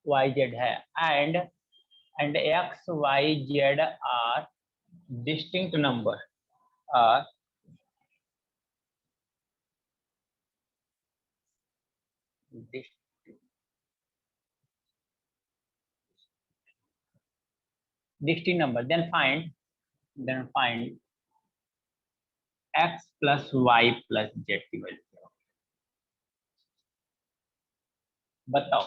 yz है, and x Y Z are distinct number, are distinct number, then find x plus y plus z की value बताओ।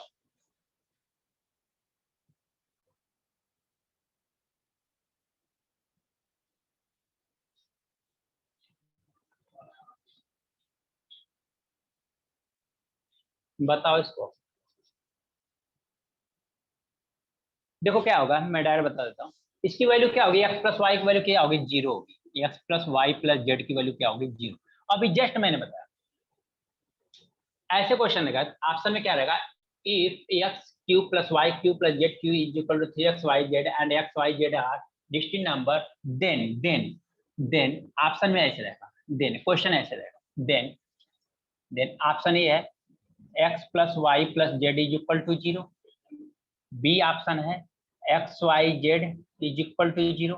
बताओ इसको। देखो क्या होगा, मैं डायरेक्ट बता देता हूँ। इसकी वैल्यू क्या होगी, एक्स प्लस वाई की वैल्यू क्या होगी, 0 होगी। X plus Y plus Z की वैल्यू क्या होगी, 0। अभी जस्ट मैंने बताया, ऐसे क्वेश्चन रहेगा ऑप्शन में क्या रहेगा, if X cube plus Y cube plus Z cube is equal to 3xyz and xyz are distinct number, then option में ऐसे रहेगा, देन क्वेश्चन ऐसे रहेगा, देन ऑप्शन ए है x plus Y plus Z is equal to 0, b option है x Y Z is equal to 0,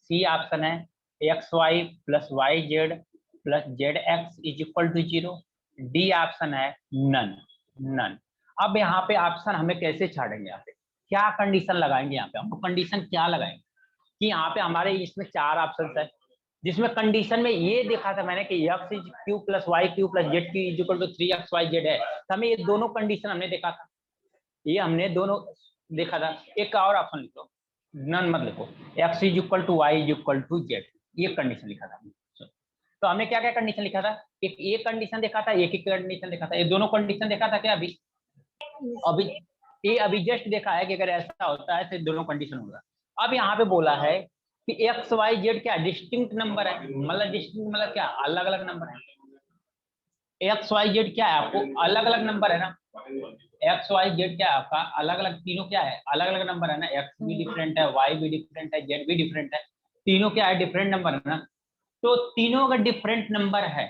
c option है x y plus Y Z plus Z x is equal to 0, d option है none. अब यहाँ पे option हमें कैसे छाड़ेंगे, यहाँ पे क्या कंडीशन लगाएंगे, यहाँ पे हम कंडीशन क्या लगाएंगे कि यहाँ पे हमारे इसमें 4 ऑप्शन है, जिसमें कंडीशन में ये देखा था मैंने कि X is cube plus Y cube plus Z cube is equal to 3xyz है, तो हमें ये दोनों कंडीशन हमने देखा था, ये हमने दोनों देखा था। एक और ऑप्शन लिखो, नन मत लिखो, X is equal to Y is equal to Z, ये कंडीशन लिखा था। तो हमने क्या क्या कंडीशन लिखा था, एक ये कंडीशन देखा था, एक ही कंडीशन देखा था, ये दोनों कंडीशन देखा था क्या अभी ये अभी जस्ट देखा है कि अगर ऐसा होता है तो दोनों कंडीशन होगा। अब यहाँ पे बोला है कि एक्स वाई जेड क्या डिस्टिंक्ट नंबर है, मतलब डिस्टिंक्ट मतलब क्या, अलग अलग नंबर है। एक्स वाई जेड क्या है, आपको अलग अलग नंबर है ना, एक्स वाई जेड क्या है आपका अलग अलग, तीनों क्या है अलग अलग नंबर है ना, एक्स भी डिफरेंट है, वाई भी डिफरेंट है, जेड भी डिफरेंट है, तीनों क्या है डिफरेंट नंबर है ना। तो तीनों अगर डिफरेंट नंबर है,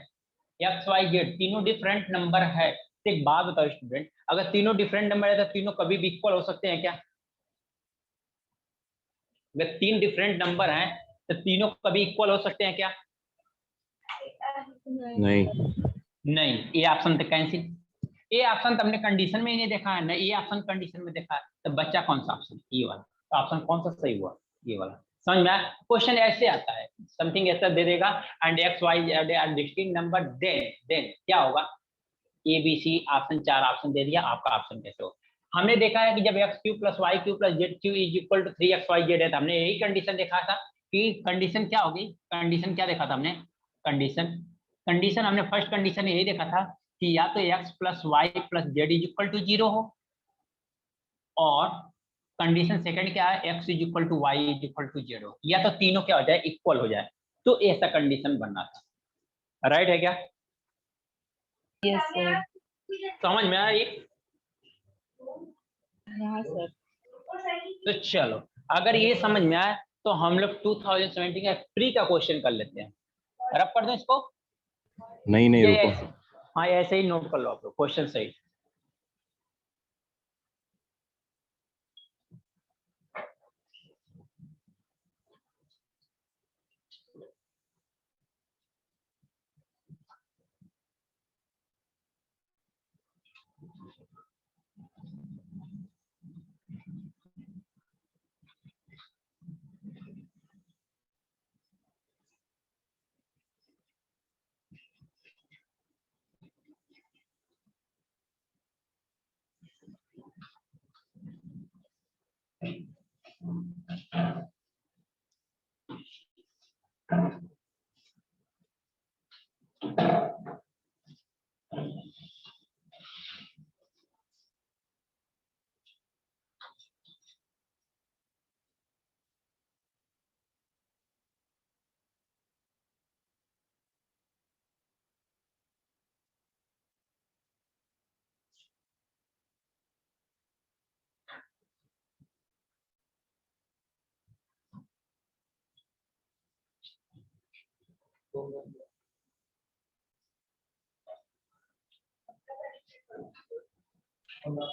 एक्स वाई जेड तीनों डिफरेंट नंबर है, तो एक बात बताओ स्टूडेंट, अगर तीनों डिफरेंट नंबर है तो तीनों कभी भी इक्वल हो सकते हैं क्या? अगर 3 डिफरेंट नंबर हैं तो तीनों कभी इक्वल हो सकते हैं क्या? नहीं। नहीं, ये ऑप्शन तो कैंसिल। ये ऑप्शन तो हमने कंडीशन में ही नहीं देखा है ना, ये ऑप्शन कंडीशन में देखा है, तो बच्चा कौन सा ऑप्शन, ये वाला। तो ऑप्शन कौन सा सही हुआ, ये वाला। समझ में आया? क्वेश्चन ऐसे आता है, समथिंग ऐसा दे देगा and x Y Z are distinct number, then क्या होगा, a B c option 4 option दे दिया, आपका ऑप्शन कैसे हो। हमने देखा है कि जब X cube plus Y cube plus Z cube is equal to 3xyz है, तो हमने यही कंडीशन देखा था कि कंडीशन क्या होगी, कंडीशन क्या देखा था हमने, कंडीशन हमने फर्स्ट कंडीशन यही देखा था कि या तो X plus Y plus Z is equal to 0 हो, और कंडीशन सेकंड क्या है, X is equal to Y is equal to 0, या तो तीनों क्या हो जाए इक्वल हो जाए, तो ऐसा कंडीशन बनना था। राइट है क्या? Yes sir. समझ में आया ये? हाँ सर। तो चलो, अगर ये समझ में आए तो हम लोग 2017 का प्री का क्वेश्चन कर लेते हैं। रब कर दें इसको, नहीं ये रुको। ऐसे, हाँ ऐसे ही नोट कर लो आप लोग क्वेश्चन सही।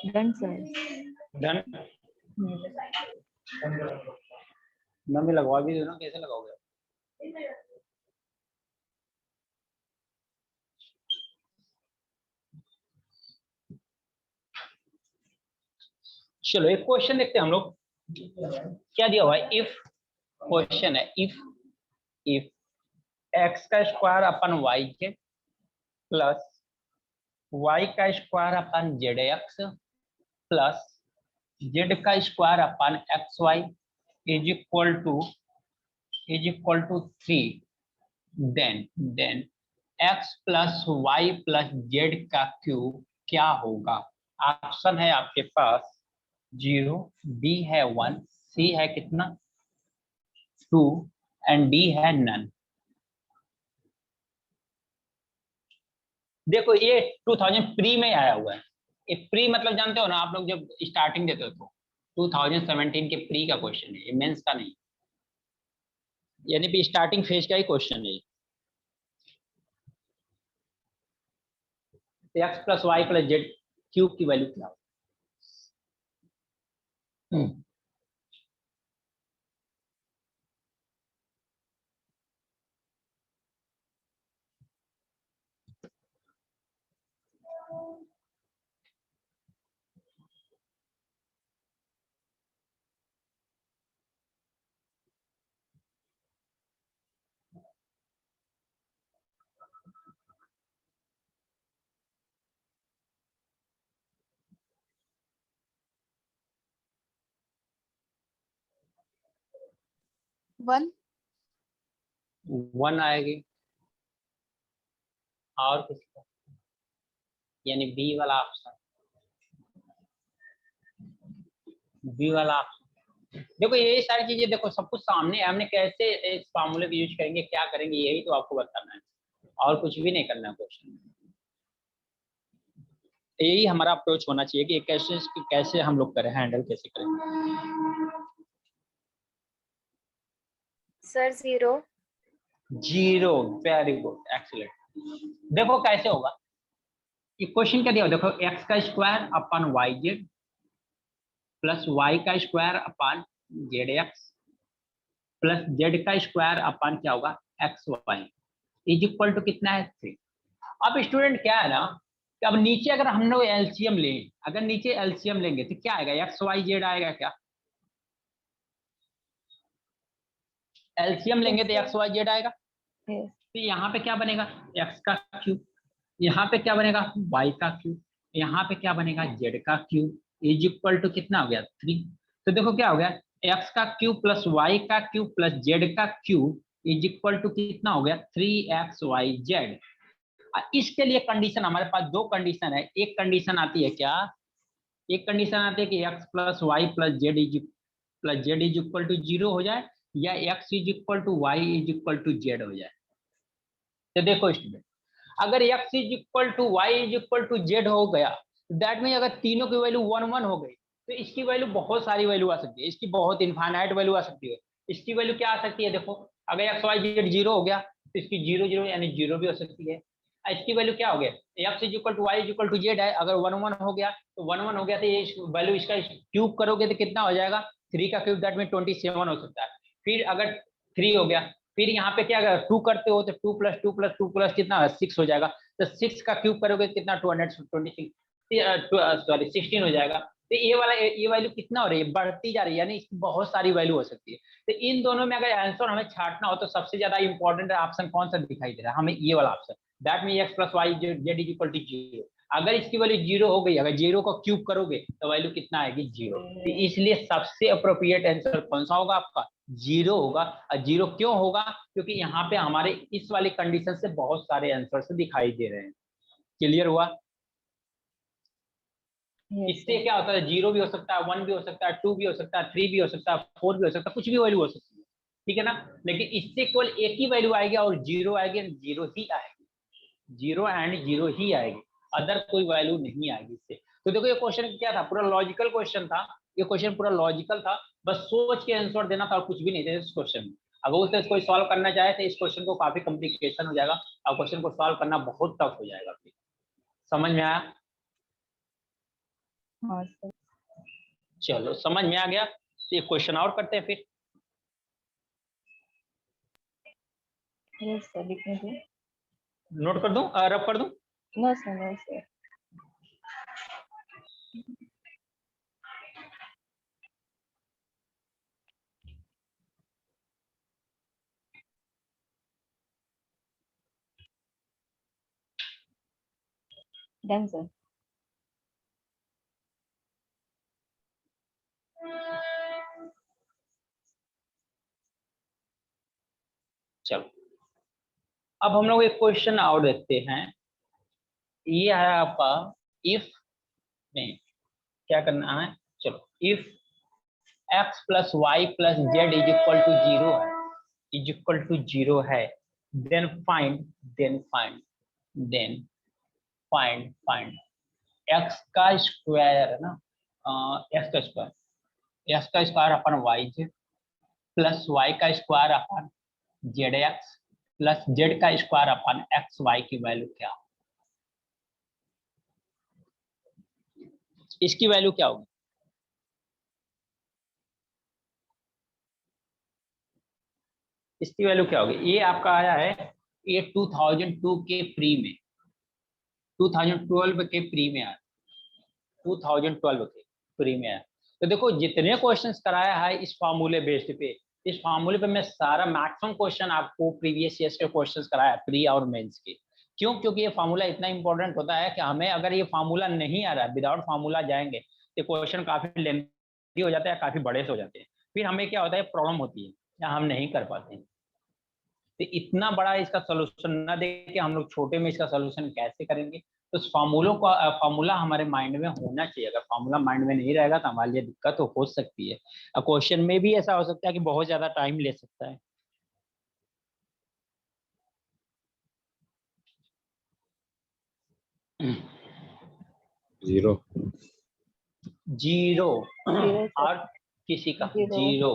Done sir. डन। मैं भी लगवा भी दो ना, कैसे लगाओगे? चलो एक क्वेश्चन देखते हैं हम लोग, क्या दिया हुआ है। इफ क्वेश्चन है, इफ एक्स का स्क्वायर अपन वाई के प्लस वाई का square upon Z x plus Z का square upon x y is equal to 3, then x plus Y plus Z का क्यूब क्या होगा? ऑप्शन है आपके पास 0, बी है 1, सी है कितना 2 एंड डी है नन। देखो ये 2000 प्री में आया हुआ है। ये प्री मतलब जानते हो ना आप लोग, जब स्टार्टिंग देते हो तो 2017 के प्री का क्वेश्चन है, ये मेंस का नहीं, यानी कि स्टार्टिंग फेज का ही क्वेश्चन है। X plus Y plus Z cube की वैल्यू क्या हो? 1 1 आएगी और किसी का, यानी बी वाला ऑप्शन, बी वाला ऑप्शन। देखो ये सारी चीजें देखो सब कुछ सामने है, हमने कैसे इस फार्मूले को यूज करेंगे, क्या करेंगे, यही तो आपको बताना है और कुछ भी नहीं करना है क्वेश्चन। यही हमारा अप्रोच होना चाहिए कि कैसे हम लोग करें, हैंडल कैसे करें। Sir 0 0, very good, excellent. देखो कैसे होगा ये क्वेश्चन, क्या दिया देखो, एक्स का square upon Y Z plus Y का square upon Z x plus Z का स्क्वायर अपन क्या होगा x y is equal to कितना है 3। अब स्टूडेंट क्या है ना कि अब नीचे अगर हम लोग एलसीएम लें, अगर नीचे एलसीएम लेंगे तो क्या आएगा, एक्स वाई जेड आएगा क्या? एलसीएम लेंगे तो एक्स वाई जेड आएगा। तो यहाँ पे क्या बनेगा, एक्स का क्यूब, यहाँ पे क्या बनेगा वाई का क्यूब, यहाँ पे क्या बनेगा जेड का क्यूब इज इक्वल टू कितना हो गया 3। तो देखो क्या हो गया, एक्स का क्यूब प्लस वाई का क्यूब प्लस जेड का क्यूब इज इक्वल टू कितना हो गया 3xyz। इसके लिए कंडीशन हमारे पास दो कंडीशन है, एक कंडीशन आती है क्या, एक कंडीशन आती है कि x plus Y plus Z is equal to 0 हो जाए, या x is equal to Y is equal to Z हो जाए। तो देखो स्टूडेंट, अगर x is equal to Y is equal to Z हो गया, दैट मीन अगर तीनों की वैल्यू 1 1 हो गई तो इसकी वैल्यू बहुत सारी वैल्यू आ सकती है, इसकी बहुत इनफाइनाइट वैल्यू आ सकती है। इसकी वैल्यू क्या आ सकती है, देखो अगर एक्स वाई जेड 0 हो गया तो इसकी 0 0 यानी 0 भी हो सकती है। इसकी वैल्यू क्या हो गया, X is equal to Y is equal to Z है, अगर 1 1 हो गया तो 1 1 हो गया तो ये वैल्यू इसका क्यूब करोगे तो कितना हो जाएगा 3 का क्यूब, दैट मीन 27 हो सकता है। फिर अगर 3 हो गया, फिर यहाँ पे क्या अगर 2 करते हो तो 2 प्लस 2 प्लस 2 प्लस कितना 6 हो जाएगा, तो 6 का क्यूब करोगे तो कितना 226 सॉरी 16 हो जाएगा। तो ये वैल्यू कितना हो रही है, बढ़ती जा रही है, यानी इसकी बहुत सारी वैल्यू हो सकती है। तो इन दोनों में अगर आंसर हमें छांटना हो तो सबसे ज्यादा इंपॉर्टेंट ऑप्शन कौन सा दिखाई दे रहा है हमें, ये वाला option, that mean X plus Y Z is equal to 0। अगर इसकी वैल्यू 0 हो गई, अगर 0 को क्यूब करोगे तो वैल्यू कितना आएगी 0। तो इसलिए सबसे अप्रोप्रिएट आंसर कौन सा होगा आपका 0 होगा। और 0 क्यों होगा, क्योंकि यहाँ पे हमारे इस वाली कंडीशन से बहुत सारे आंसर दिखाई दे रहे हैं। क्लियर हुआ? इससे क्या होता है, 0 भी हो सकता है, 1 भी हो सकता है, 2 भी हो सकता है, 3 भी हो सकता है, 4 भी हो सकता है, कुछ भी वैल्यू हो सकती है, ठीक है ना। लेकिन इससे केवल एक ही वैल्यू आएगी और 0 आएगी, 0 ही आएगी, 0 एंड 0 ही आएगी, अदर कोई वैल्यू नहीं आएगी इससे। तो देखो ये क्वेश्चन क्या था, पूरा लॉजिकल क्वेश्चन था, ये क्वेश्चन पूरा लॉजिकल था, बस सोच के आंसर देना था और कुछ भी नहीं था इस क्वेश्चन में। अगर उसे कोई सॉल्व करना चाहे तो इस क्वेश्चन को काफी कॉम्प्लिकेशन हो जाएगा और क्वेश्चन को सॉल्व करना बहुत टफ हो जाएगा। फिर समझ में आया? हाँ सर। चलो समझ में आ गया तो एक क्वेश्चन और करते हैं फिर। यस सर, लिखने दो। नोट कर दूं, रब कर दूं? No sir, no sir. Done sir. चलो अब हम लोग एक क्वेश्चन और देखते हैं। ये है आपका इफ में क्या करना है। चलो if x plus Y plus Z is equal to zero है, इज इक्वल टू जीरो है, देन फाइंड फाइंड x का स्क्वायर है ना, x का square upon Y Z plus Y का square upon Z x plus Z का square upon x Y की value क्या, इसकी वैल्यू क्या होगी? इसकी वैल्यू क्या होगी? ये आपका आया है, ये 2002 के प्री में, 2012 के प्री में आया, 2012 के प्री में आया। तो देखो जितने क्वेश्चंस कराया है इस फार्मूले बेस्ड पे, इस फार्मूले पे मैं सारा मैक्सिमम क्वेश्चन आपको प्रीवियस ईयर्स के क्वेश्चंस कराया प्री और मेंस के। क्यों? क्योंकि ये फार्मूला इतना इंपॉर्टेंट होता है कि हमें अगर ये फार्मूला नहीं आ रहा है, विदाउट फार्मूला जाएंगे तो क्वेश्चन काफी लेंथी हो जाता है, काफी बड़े से हो जाते हैं, फिर हमें क्या होता है, प्रॉब्लम होती है या हम नहीं कर पाते हैं। तो इतना बड़ा इसका सोल्यूशन ना दे के हम लोग छोटे में इसका सोल्यूशन कैसे करेंगे? तो उस फार्मूला हमारे माइंड में होना चाहिए। अगर फार्मूला माइंड में नहीं रहेगा तो हमारे लिए दिक्कत तो हो सकती है। क्वेश्चन में भी ऐसा हो सकता है कि बहुत ज्यादा टाइम ले सकता है। जीरो जीरो और किसी का जीरो।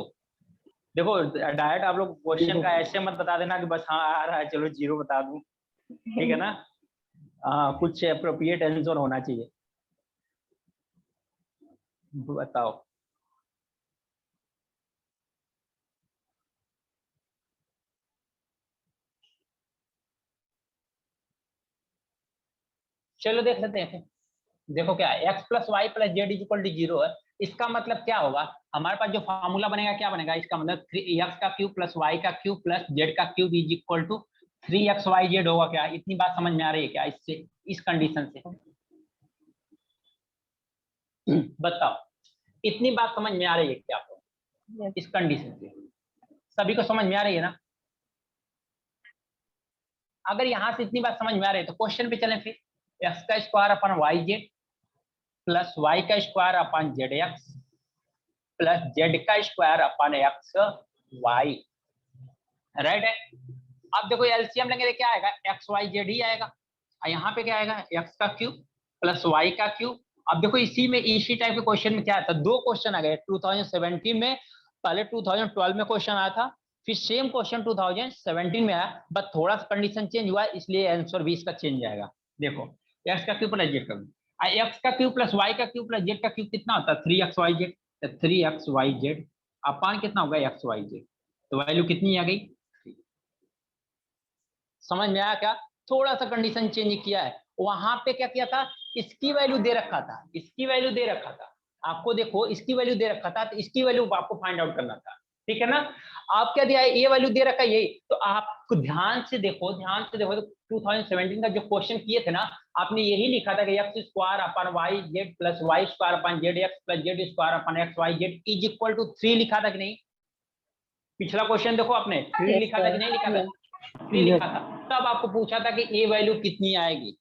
देखो डायरेक्ट आप लोग क्वेश्चन का ऐसे मत बता देना कि बस हाँ आ रहा है चलो जीरो बता दूं, ठीक है ना? कुछ अप्रोप्रिएट आंसर होना चाहिए। बताओ। चलो देख लेते हैं। देखो क्या है, x plus Y plus Z is equal to zero है। इसका मतलब क्या होगा, हमारे पास जो फार्मूला बनेगा क्या बनेगा, इसका मतलब 3x का क्यूब प्लस y का क्यूब प्लस z का cube is equal to 3xyz होगा। क्या इतनी बात समझ में आ रही है क्या इससे, इस कंडीशन से? बताओ इतनी बात समझ में आ रही है क्या आपको इस कंडीशन से? सभी को समझ में आ रही है ना? अगर यहां से इतनी बात समझ में आ रही है तो क्वेश्चन पे चलें फिर। x का square upon Y Z plus y का square upon Z x plus Z का square upon x y, right है? अब देखो एलसीएम लेंगे तो क्या आएगा, एक्स वाई जेड ही आएगा। यहाँ पे क्या आएगा, एक्स का क्यूब प्लस वाई का क्यूब। अब देखो इसी टाइप के क्वेश्चन में क्या आता है, दो क्वेश्चन आ गए 2017 में, पहले 2012 में क्वेश्चन आया था, फिर सेम क्वेश्चन 2017 में आया, बस थोड़ा सा कंडीशन चेंज हुआ इसलिए आंसर भी इसका चेंज आएगा। देखो एक्स का क्यूब प्लस जेड का क्यूब, एक्स का क्यूब प्लस वाई का क्यूब प्लस जेड का क्यूब कितना होता है, 3xyz, 3xyz अपान कितना होगा, xyz, तो वैल्यू कितनी आ गई, समझ में आया क्या? थोड़ा सा कंडीशन चेंज किया है। वहां पे क्या किया था, इसकी वैल्यू दे रखा था, इसकी वैल्यू दे रखा था आपको, देखो इसकी वैल्यू दे रखा था, तो इसकी वैल्यू आपको फाइंड आउट करना था, ठीक है ना? आप क्या दिया है, ये वैल्यू दे रखा है यही, तो आपको ध्यान से देखो तो 2017 का जो क्वेश्चन किए थे ना, आपने यही लिखा था कि X square upon Y Z plus Y square upon Z x plus Z square upon x Y Z is equal to 3 लिखा था कि नहीं? पिछला क्वेश्चन देखो आपने 3 लिखा था कि नहीं लिखा था? 3 लिखा था। तब आपको पूछा था कि ए वैल्यू कितनी आएगी,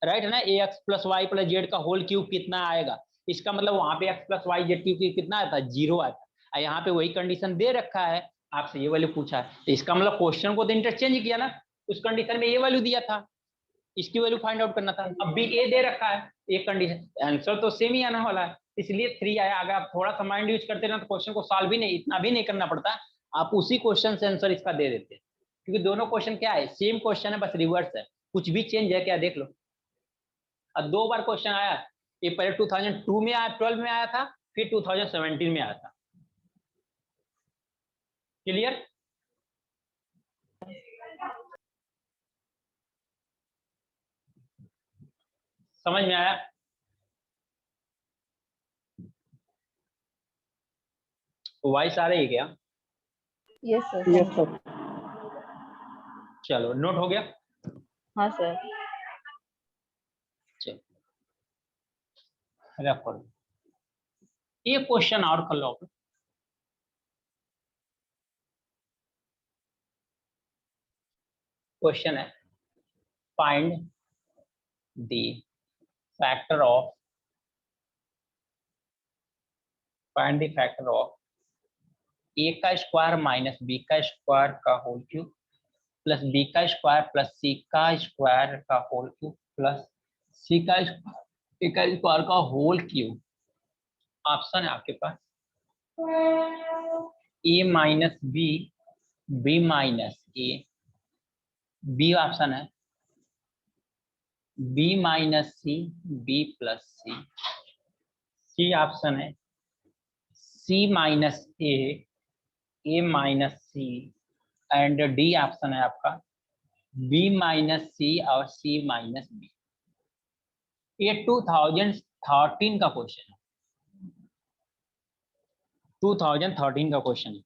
राइट है ना? A x plus Y plus Z का होल क्यूब कितना आएगा, इसका मतलब वहां पे x plus Y z cube कितना आता है, जीरो आता है। यहाँ पे वही कंडीशन दे रखा है, आपसे ये वैल्यू पूछा है, तो इसका मतलब क्वेश्चन को तो इंटरचेंज किया ना, उस कंडीशन में ये वैल्यू दिया था, इसकी वैल्यू फाइंड आउट करना था। अब भी ए दे रखा है, एक कंडीशन, आंसर तो सेम ही आने वाला है, इसलिए 3 आया। अगर आप थोड़ा सा माइंड यूज करते ना तो क्वेश्चन को सॉल्व भी नहीं, इतना भी नहीं करना पड़ता, आप उसी क्वेश्चन से आंसर इसका दे देते, क्योंकि दोनों क्वेश्चन क्या है, सेम क्वेश्चन है, बस रिवर्स है, कुछ भी चेंज है क्या देख लो। और 2 बार क्वेश्चन आया, ये पहले 2002 में आया, 12 में आया था, फिर 2017 में आया था। क्लियर? समझ में आया? वॉइस आ रही है क्या? Yes sir. Yes sir. चलो नोट हो गया। हाँ सर। चलो रखो, ये क्वेश्चन और कर लो। क्वेश्चन है, फाइंड द फैक्टर ऑफ ए का स्क्वायर माइनस बी का स्क्वायर का होल क्यूब प्लस बी का स्क्वायर प्लस सी का स्क्वायर का होल क्यूब प्लस सी का स्क्वायर का होल क्यूब। ऑप्शन है आपके पास a minus b, b minus a, b option है b minus c, b plus c, c option है c minus a minus c, and d option है आपका B minus सी और सी माइनस बी। ये 2013 का क्वेश्चन है, 2013 का क्वेश्चन है।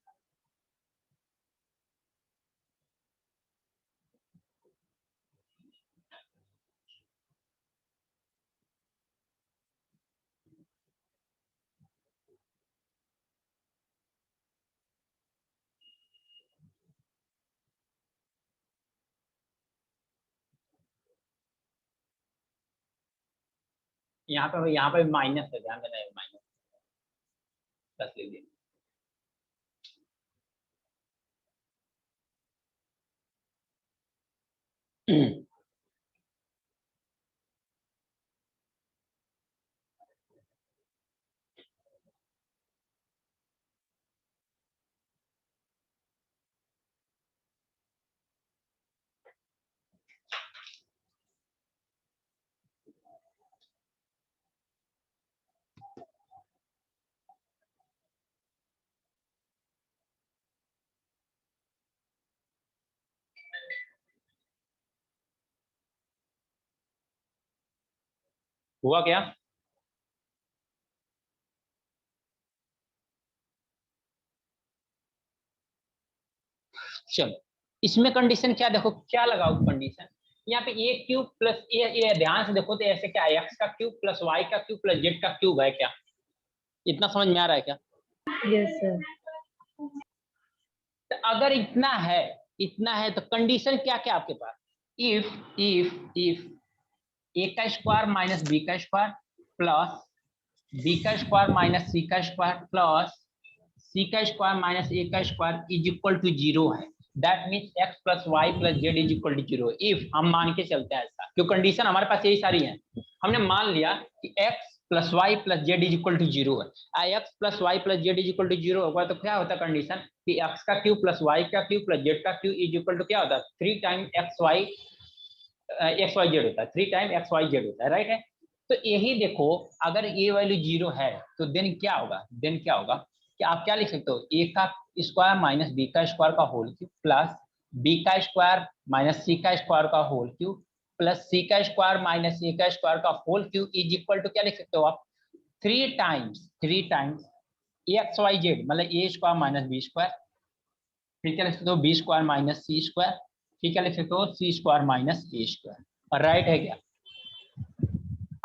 यहाँ पे माइनस है, ध्यान देना, माइनस प्लस लीजिए। हुआ क्या? चलो इसमें कंडीशन क्या, देखो क्या लगाओ कंडीशन, यहाँ पे ए क्यूब प्लस ए, ध्यान से देखो तो ऐसे क्या है, एक्स का क्यूब प्लस वाई का क्यूब प्लस जेड का क्यूब है क्या? इतना समझ में आ रहा है क्या? Yes sir. तो अगर इतना है तो कंडीशन क्या क्या आपके पास, इफ ए का स्क्वायर माइनस बी का स्क्वायर प्लस बी का स्क्वायर माइनस सी का स्क्वायर प्लस सी का स्क्वायर माइनस ए का स्क्वायर इज इक्वल टू 0 है, that means X plus Y plus Z is equal to 0। If हम मान के चलते हैं ऐसा, क्यों कंडीशन हमारे पास यही सारी है, हमने मान लिया कि X plus Y plus Z is equal to 0 है। X plus Y plus Z is equal to 0 होगा तो क्या होता है कंडीशन कि एक्स का क्यूब प्लस वाई का क्यूब प्लस जेड का क्यूब इज इक्वल टू क्या होता है 3 टाइम एक्स वाई जेड होता है, 3 टाइम एक्स वाई जेड होता है, राइट है। तो यही देखो, अगर ए वैल्यू 0 है तो देन क्या होगा कि आप क्या लिख सकते हो, ए का स्क्वायर माइनस बी का स्क्वायर का होल क्यूब प्लस बी का स्क्वायर माइनस सी का स्क्वायर का होल क्यूब प्लस सी का स्क्वायर माइनस ए का स्क्वायर का whole cube is equal to क्या लिख सकते हो आप 3 टाइम्स एक्स वाई जेड, मतलब A square minus B square, फिर क्या लिख सकते हो B square minus C square, फिर क्या लिख सकते हो C square minus A square, और राइट है क्या?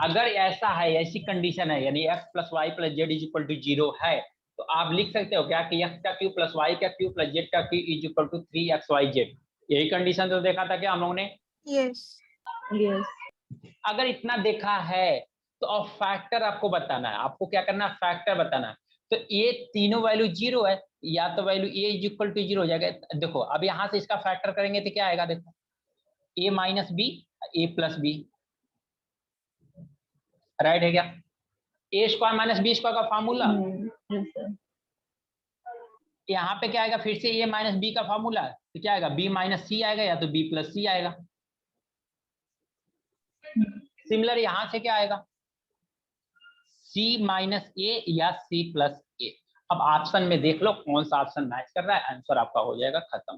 अगर ऐसा है, ऐसी कंडीशन है, यानी X plus Y plus Z is equal to 0 है, तो आप लिख सकते हो क्या कि एक्स का क्यूब प्लस वाई का क्यूब प्लस जेड का cube is equal to 3xyz। यही कंडीशन तो देखा था क्या हम लोगों ने? Yes. यस। अगर इतना देखा है तो अब फैक्टर आपको बताना है, आपको क्या करना है, फैक्टर बताना है। तो ये तीनों वैल्यू 0 है, या तो value A is equal to 0 हो जाएगा। देखो अब यहाँ से इसका फैक्टर करेंगे तो क्या आएगा, देखो A minus B, a plus B, right है क्या? ए स्क्वायर माइनस बी स्क्वायर का फार्मूला यस सर। यहाँ पे क्या आएगा, फिर से a माइनस बी का फॉर्मूला, तो क्या आएगा, b माइनस सी आएगा या तो b प्लस सी आएगा। सिमिलर यहाँ से क्या आएगा, c माइनस ए या c प्लस ए। अब ऑप्शन में देख लो कौन सा ऑप्शन मैच कर रहा है, आंसर आपका हो जाएगा खत्म।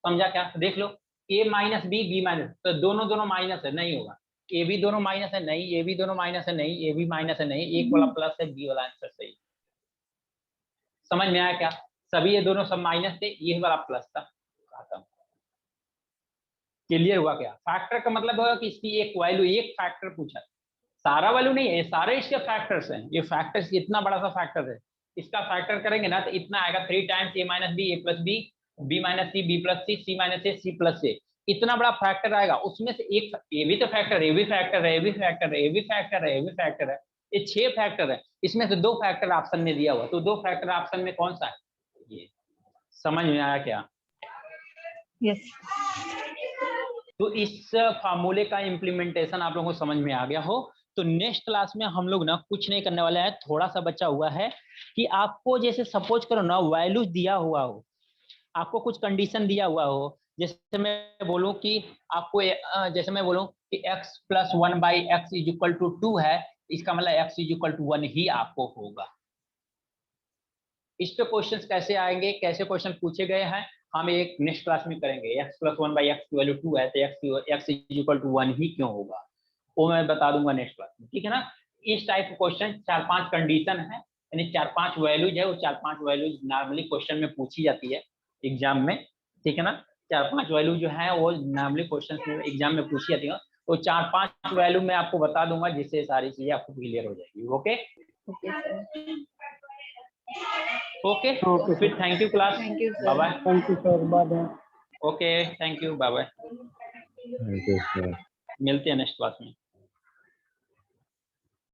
समझा क्या, देख लो a माइनस बी माइनस, तो दोनों माइनस है, नहीं होगा। ए भी दोनों माइनस है, नहीं। ए भी दोनों माइनस है, नहीं। ए भी माइनस है, नहीं। एक वाला प्लस है, बी वाला आंसर सही। समझ में आया क्या, सभी ये दोनों सब माइनस थे, ये वाला प्लस था, खत्म। क्लियर हुआ क्या, फैक्टर का मतलब होगा कि इसकी एक वैल्यू, एक फैक्टर पूछा, सारा वैल्यू नहीं है, सारे इसके फैक्टर्स हैं। ये फैक्टर्स इतना बड़ा सा फैक्टर है, इसका फैक्टर करेंगे ना तो इतना आएगा 3 times a minus B, a plus b, b minus c, b plus c, c minus a, c plus a. इतना बड़ा फैक्टर आएगा, उसमें से एक ए भी तो फैक्टर, ए भी फैक्टर है, ए भी फैक्टर है, ए भी फैक्टर है, ए भी फैक्टर है, ये 6 फैक्टर है। इसमें से 2 फैक्टर ऑप्शन में दिया हुआ, तो 2 फैक्टर ऑप्शन में कौन सा है ये। समझ में आया क्या, यस। तो इस फार्मूले का इम्प्लीमेंटेशन आप लोगों को समझ में आ गया हो। तो नेक्स्ट क्लास में हम लोग ना कुछ नहीं करने वाले हैं, थोड़ा सा बचा हुआ है कि आपको जैसे सपोज करो ना वैल्यूज दिया हुआ हो, आपको कुछ कंडीशन दिया हुआ हो, जैसे मैं बोलूं कि आपको जैसे मैं बोलूं कि x plus 1 by X is equal to 2 है, इसका मतलब x इज इक्वल टू 1 ही आपको होगा। इस पे क्वेश्चंस कैसे आएंगे, कैसे क्वेश्चन पूछे गए हैं, हम एक नेक्स्ट क्लास में करेंगे। x प्लस 1 बाई एक्स की वैल्यू 2 है तो x इज इक्वल टू 1 ही क्यों होगा, वो मैं बता दूंगा नेक्स्ट क्लास में, ठीक है ना। इस टाइप के क्वेश्चन 4-5 कंडीशन है, यानी 4-5 वैल्यूज है, वो 4-5 वैल्यूज नॉर्मली क्वेश्चन में पूछी जाती है एग्जाम में, ठीक है ना। 4-5 वैल्यू जो है वो नॉर्मली क्वेश्चन में एग्जाम में पूछी जाती है, तो 4-5 वैल्यू मैं आपको बता दूंगा जिससे सारी चीजें आपको क्लियर हो जाएगी। Okay okay sir. Okay, okay फिर thank you class, thank you bye sir. Bye. Thank you sir, bye. Okay thank you, bye bye, thank you sir. मिलते हैं नेक्स्ट क्लास में।